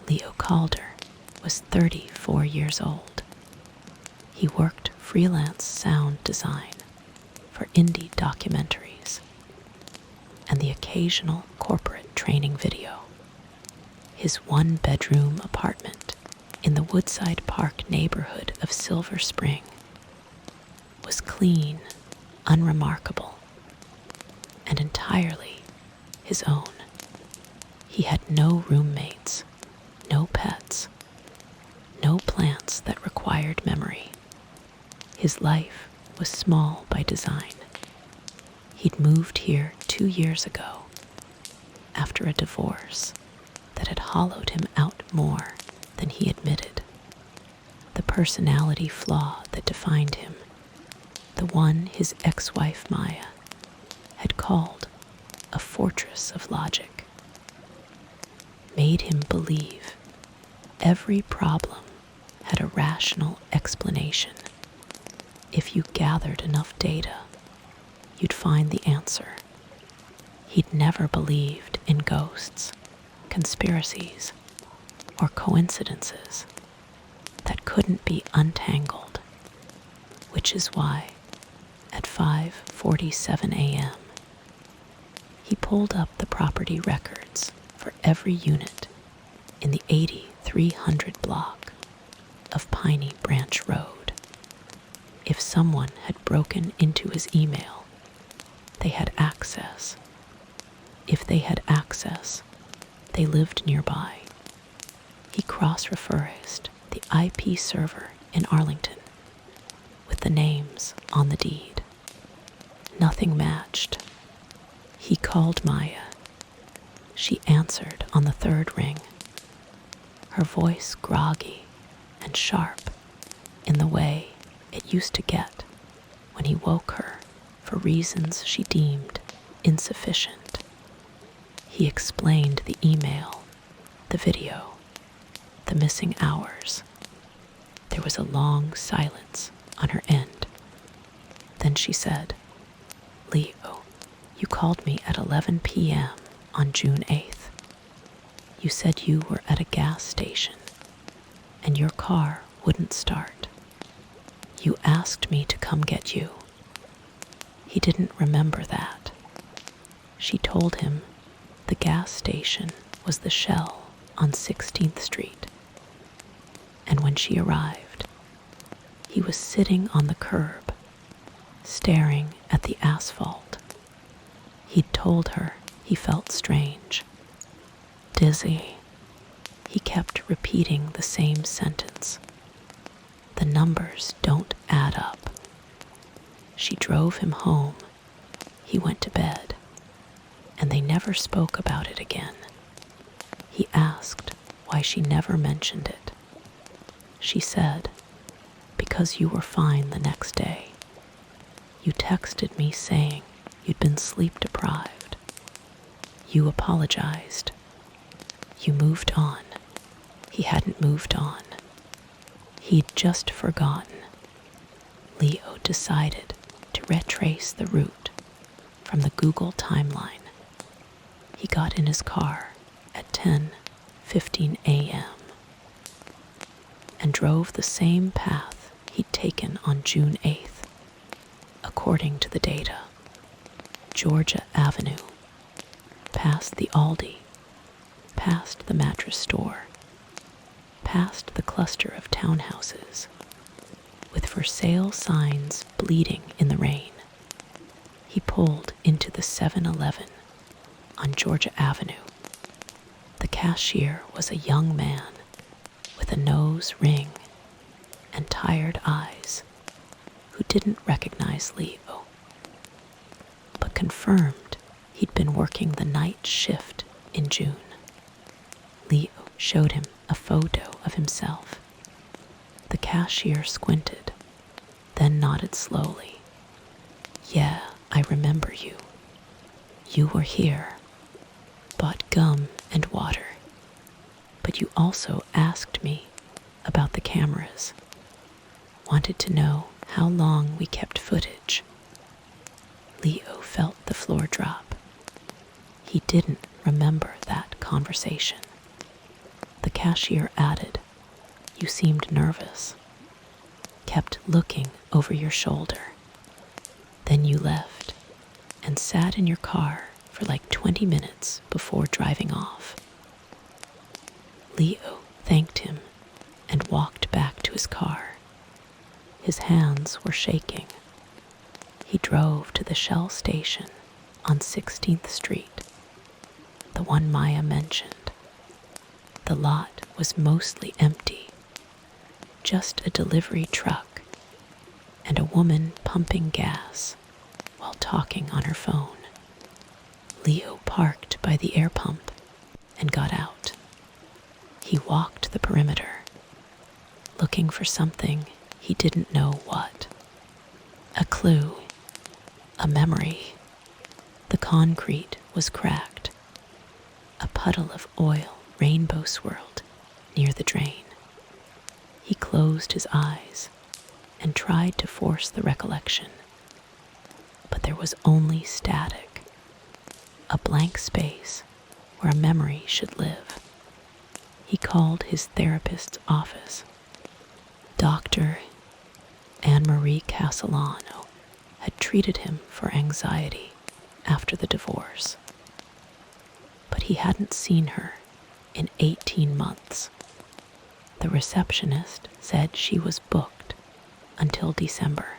Leo Calder was 34 years old. He worked freelance sound design for indie documentaries and the occasional corporate training video. His 1-bedroom apartment in the Woodside Park neighborhood of Silver Spring was clean, unremarkable, and entirely his own. He had no roommates, no pets, no plants that required memory. His life was small by design. He'd moved here 2 years ago after a divorce that had hollowed him out more than he admitted. The personality flaw that defined him, the one his ex-wife Maya had called a fortress of logic, made him believe every problem had a rational explanation. If you gathered enough data, you'd find the answer. He'd never believed in ghosts, conspiracies, or coincidences that couldn't be untangled, which is why, at 5:47 a.m., He pulled up the property records for every unit in the 8300 block of Piney Branch Road. If someone had broken into his email, they had access. If they had access, they lived nearby. He cross-referenced the IP server in Arlington with the names on the deed. Nothing matched. He called Maya. She answered on the third ring, her voice groggy and sharp in the way it used to get when he woke her for reasons she deemed insufficient. He explained the email, the video, the missing hours. There was a long silence on her end. Then she said, "Leo, you called me at 11 p.m. on June 8th. You said you were at a gas station and your car wouldn't start. You asked me to come get you." He didn't remember that. She told him the gas station was the Shell on 16th Street. And when she arrived, he was sitting on the curb, staring at the asphalt. He'd told her he felt strange, dizzy. He kept repeating the same sentence. The numbers don't add up. She drove him home. He went to bed, and they never spoke about it again. He asked why she never mentioned it. She said, "Because you were fine the next day. You texted me saying you'd been sleep deprived. You apologized. You moved on." He hadn't moved on. He'd just forgotten. Leo decided to retrace the route from the Google timeline. He got in his car at 10:15 a.m. and drove the same path he'd taken on June 8th, according to the data. Georgia Avenue, past the Aldi, past the mattress store, past the cluster of townhouses, with for sale signs bleeding in the rain. He pulled into the 7-Eleven on Georgia Avenue. The cashier was a young man with a nose ring and tired eyes who didn't recognize Leo, but confirmed he'd been working the night shift in June. Leo showed him a photo of himself. The cashier squinted, then nodded slowly. "Yeah, I remember you. You were here, bought gum and water, but you also asked me about the cameras, wanted to know how long we kept footage." Leo felt the floor drop. He didn't remember that conversation. The cashier added, "You seemed nervous, kept looking over your shoulder. Then you left and sat in your car for like 20 minutes before driving off." Leo thanked him and walked back to his car. His hands were shaking. He drove to the Shell station on 16th Street, the one Maya mentioned. The lot was mostly empty, just a delivery truck and a woman pumping gas while talking on her phone. Leo parked by the air pump and got out. He walked the perimeter, looking for something he didn't know what. A clue, a memory. The concrete was cracked. A puddle of oil rainbow swirled near the drain. He closed his eyes and tried to force the recollection, but there was only static, a blank space where a memory should live. He called his therapist's office. Dr. Anne-Marie Castellano had treated him for anxiety after the divorce. but he hadn't seen her in 18 months. The receptionist said she was booked until December.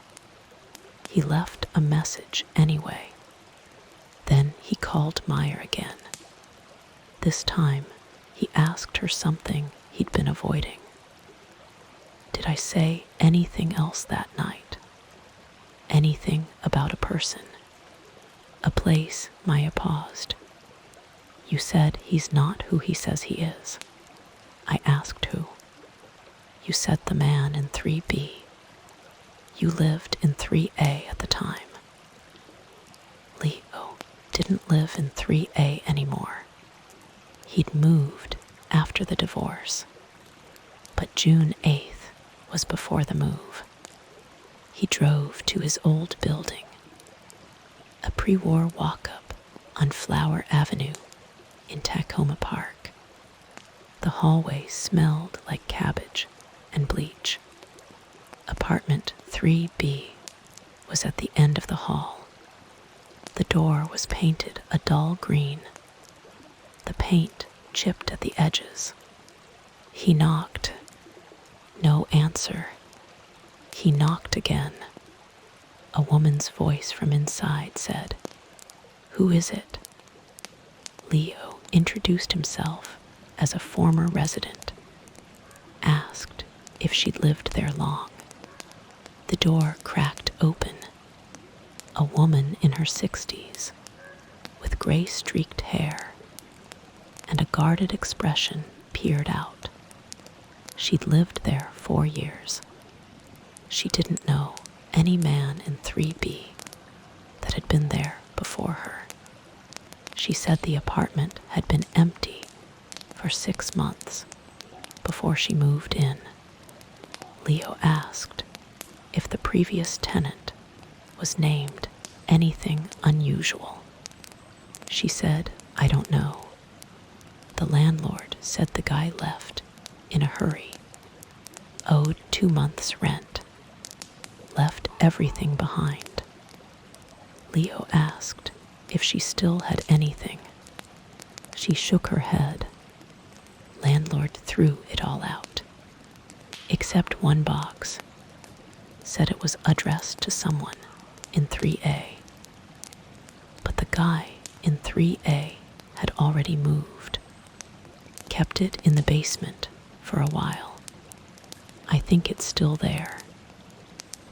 He left a message anyway. Then he called Meyer again. This time, he asked her something he'd been avoiding. Did I say anything else that night? Anything about a person? A place? Maya paused. You said he's not who he says he is. I asked who. You said the man in 3B. You lived in 3A at the time. Leo didn't live in 3A anymore. He'd moved after the divorce. But June 8th was before the move. He drove to his old building, a pre-war walk-up on Flower Avenue in Tacoma Park. The hallway smelled like cabbage and bleach. Apartment 3B was at the end of the hall. The door was painted a dull green, the paint chipped at the edges. He knocked. No answer. He knocked again. A woman's voice from inside said, "Who is it?" Leo introduced himself as a former resident, asked if she'd lived there long. The door cracked open. A woman in her 60s, with gray-streaked hair and a guarded expression, peered out. She'd lived there 4 years. She didn't know any man in 3B that had been there before her. She said the apartment had been empty for 6 months before she moved in. Leo asked if the previous tenant was named anything unusual. She said, "I don't know." The landlord said the guy left in a hurry, owed 2 months' rent, left everything behind. Leo asked if she still had anything. She shook her head. Landlord threw it all out, except one box, said it was addressed to someone in 3A. But the guy in 3A had already moved, kept it in the basement for a while. I think it's still there.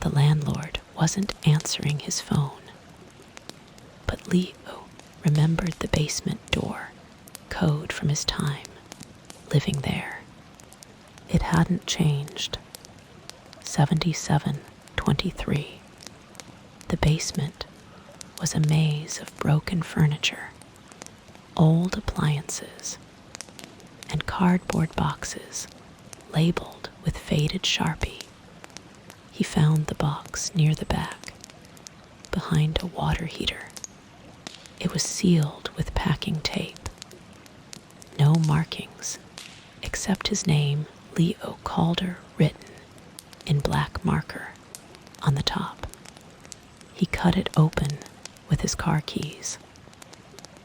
The landlord wasn't answering his phone. But Leo remembered the basement door code from his time living there. It hadn't changed. 7723. The basement was a maze of broken furniture, old appliances, and cardboard boxes labeled with faded Sharpie. He found the box near the back, behind a water heater. It was sealed with packing tape. No markings, except his name, Leo Calder, written in black marker on the top. He cut it open with his car keys.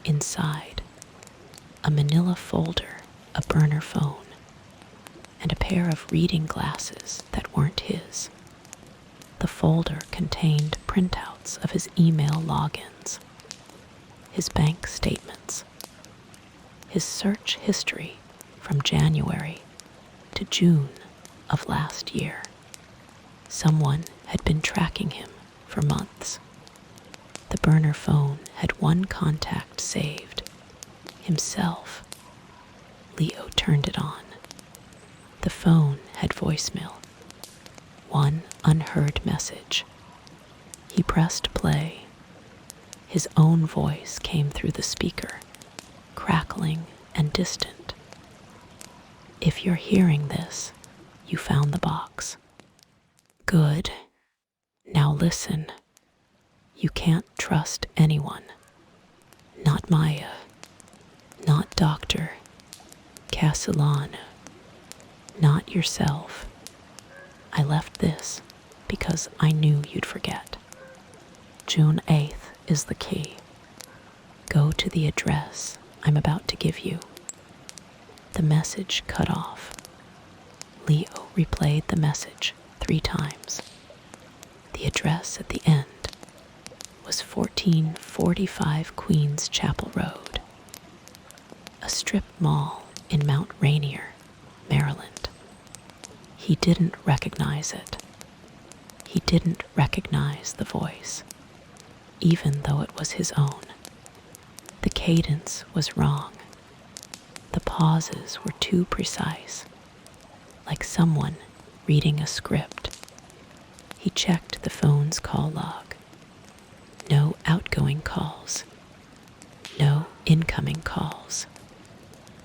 Inside, a manila folder, a burner phone, and a pair of reading glasses that weren't his. The folder contained printouts of his email logins, his bank statements, his search history from January to June of last year. Someone had been tracking him for months. The burner phone had one contact saved, himself. Leo turned it on. The phone had voicemail. One unheard message. He pressed play. His own voice came through the speaker, crackling and distant. If you're hearing this, you found the box. Good. Now listen. You can't trust anyone. Not Maya. Not Dr. Castellano. Not yourself. I left this because I knew you'd forget. June 8th is the key. Go to the address I'm about to give you." The message cut off. Leo replayed the message 3 times. The address at the end was 1445 Queens Chapel Road, a strip mall in Mount Rainier, Maryland. He didn't recognize it. He didn't recognize the voice, even though it was his own. The cadence was wrong. The pauses were too precise, like someone reading a script. He checked the phone's call log. No outgoing calls. No incoming calls.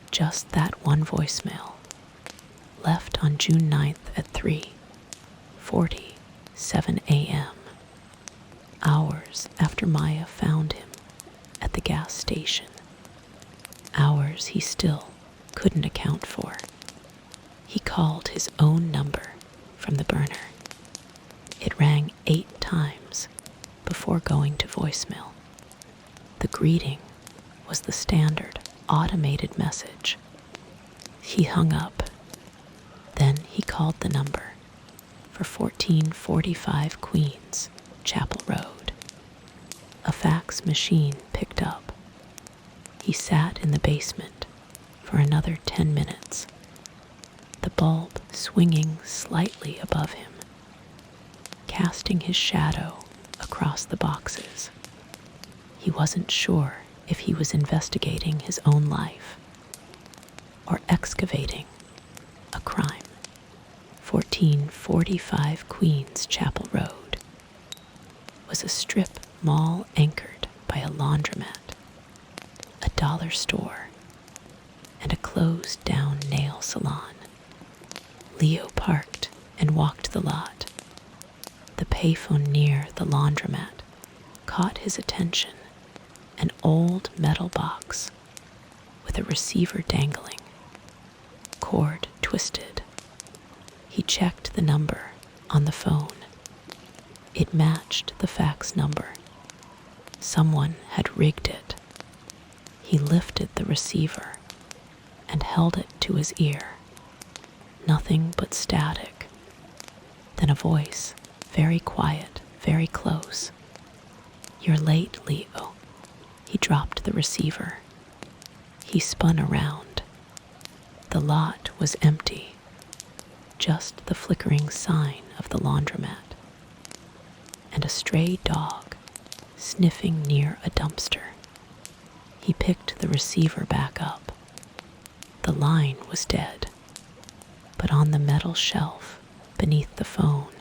Just that one voicemail, left on June 9th at 3:47 a.m., hours after Maya found him at the gas station. Hours he still couldn't account for. He called his own number from the burner. It rang 8 times before going to voicemail. The greeting was the standard automated message. He hung up. Then he called the number for 1445 Queens Chapel Road. A fax machine picked up. He sat in the basement for another 10 minutes, the bulb swinging slightly above him, casting his shadow across the boxes. He wasn't sure if he was investigating his own life or excavating a crime. 1445 Queens Chapel Road was a strip mall anchored by a laundromat, a dollar store, and a closed-down nail salon. Leo parked and walked the lot. The payphone near the laundromat caught his attention, an old metal box with a receiver dangling, cord twisted. He checked the number on the phone. It matched the fax number. Someone had rigged it. He lifted the receiver and held it to his ear. Nothing but static. Then a voice, very quiet, very close. "You're late, Leo." He dropped the receiver. He spun around. The lot was empty. Just the flickering sign of the laundromat. And a stray dog sniffing near a dumpster. He picked the receiver back up. The line was dead, but on the metal shelf beneath the phone,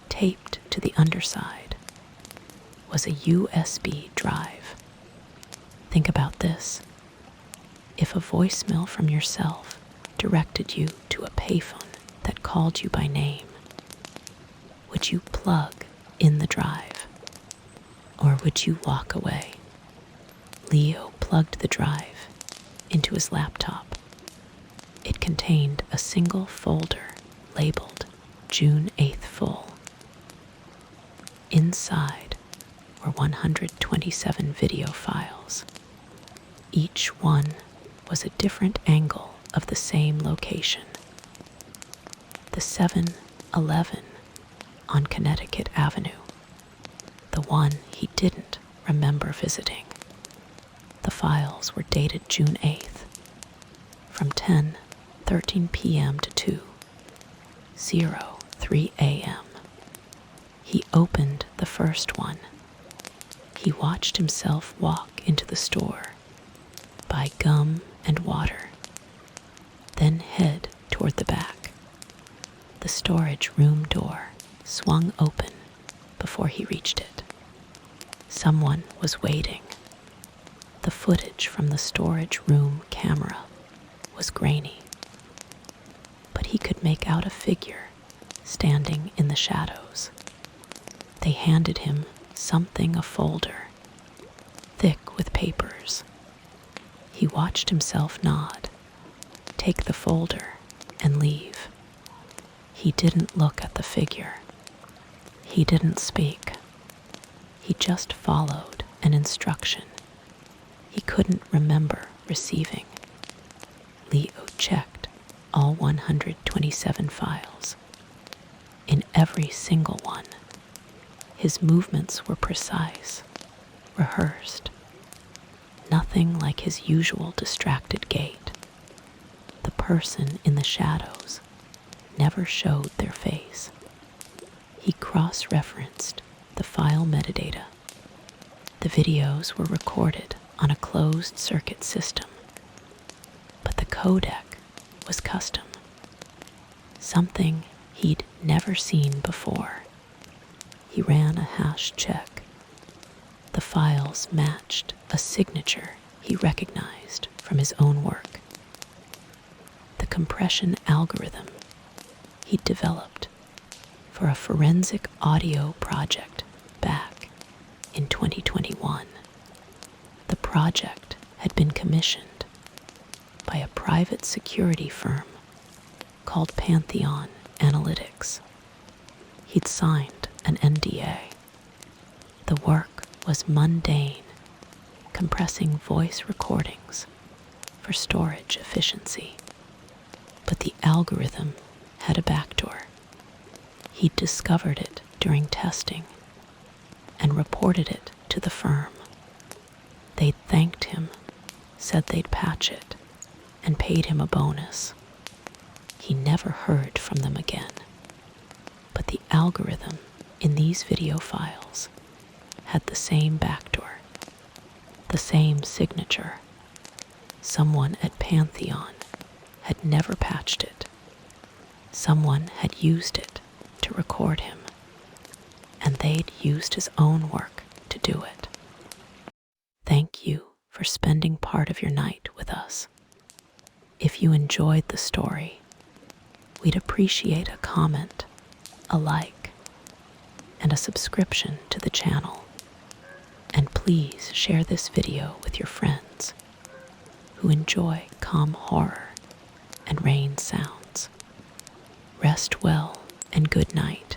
taped to the underside, was a USB drive. Think about this. If a voicemail from yourself directed you to a payphone that called you by name, would you plug in the drive, or would you walk away? Leo plugged the drive into his laptop. It contained a single folder labeled June 8th full. Inside were 127 video files. Each one was a different angle of the same location. The 7-Eleven on Connecticut Avenue, the one he didn't remember visiting. The files were dated June 8th, from 10:13 p.m. to 2:03 a.m. He opened the first one. He watched himself walk into the store, buy gum and water, then head toward the back. The storage room door swung open before he reached it. Someone was waiting. The footage from the storage room camera was grainy, but he could make out a figure standing in the shadows. They handed him something, a folder, thick with papers. He watched himself nod, take the folder, and leave. He didn't look at the figure. He didn't speak. He just followed an instruction. he couldn't remember receiving. Leo checked all 127 files. In every single one, his movements were precise, rehearsed. Nothing like his usual distracted gait. The person in the shadows never showed their face. He cross-referenced the file metadata. The videos were recorded on a closed-circuit system, but the codec was custom, something he'd never seen before. He ran a hash check. The files matched a signature he recognized from his own work. The compression algorithm he'd developed for a forensic audio project back in 2021. The project had been commissioned by a private security firm called Pantheon Analytics. He'd signed an NDA. The work was mundane, compressing voice recordings for storage efficiency. But the algorithm had a backdoor. He'd discovered it during testing and reported it to the firm. They'd thanked him, said they'd patch it, and paid him a bonus. He never heard from them again. But the algorithm in these video files had the same backdoor, the same signature. Someone at Pantheon had never patched it. Someone had used it to record him, and they'd used his own work to do it. Thank you for spending part of your night with us. If you enjoyed the story, we'd appreciate a comment, a like, and a subscription to the channel. And please share this video with your friends who enjoy calm horror and rain sounds. Rest well and good night.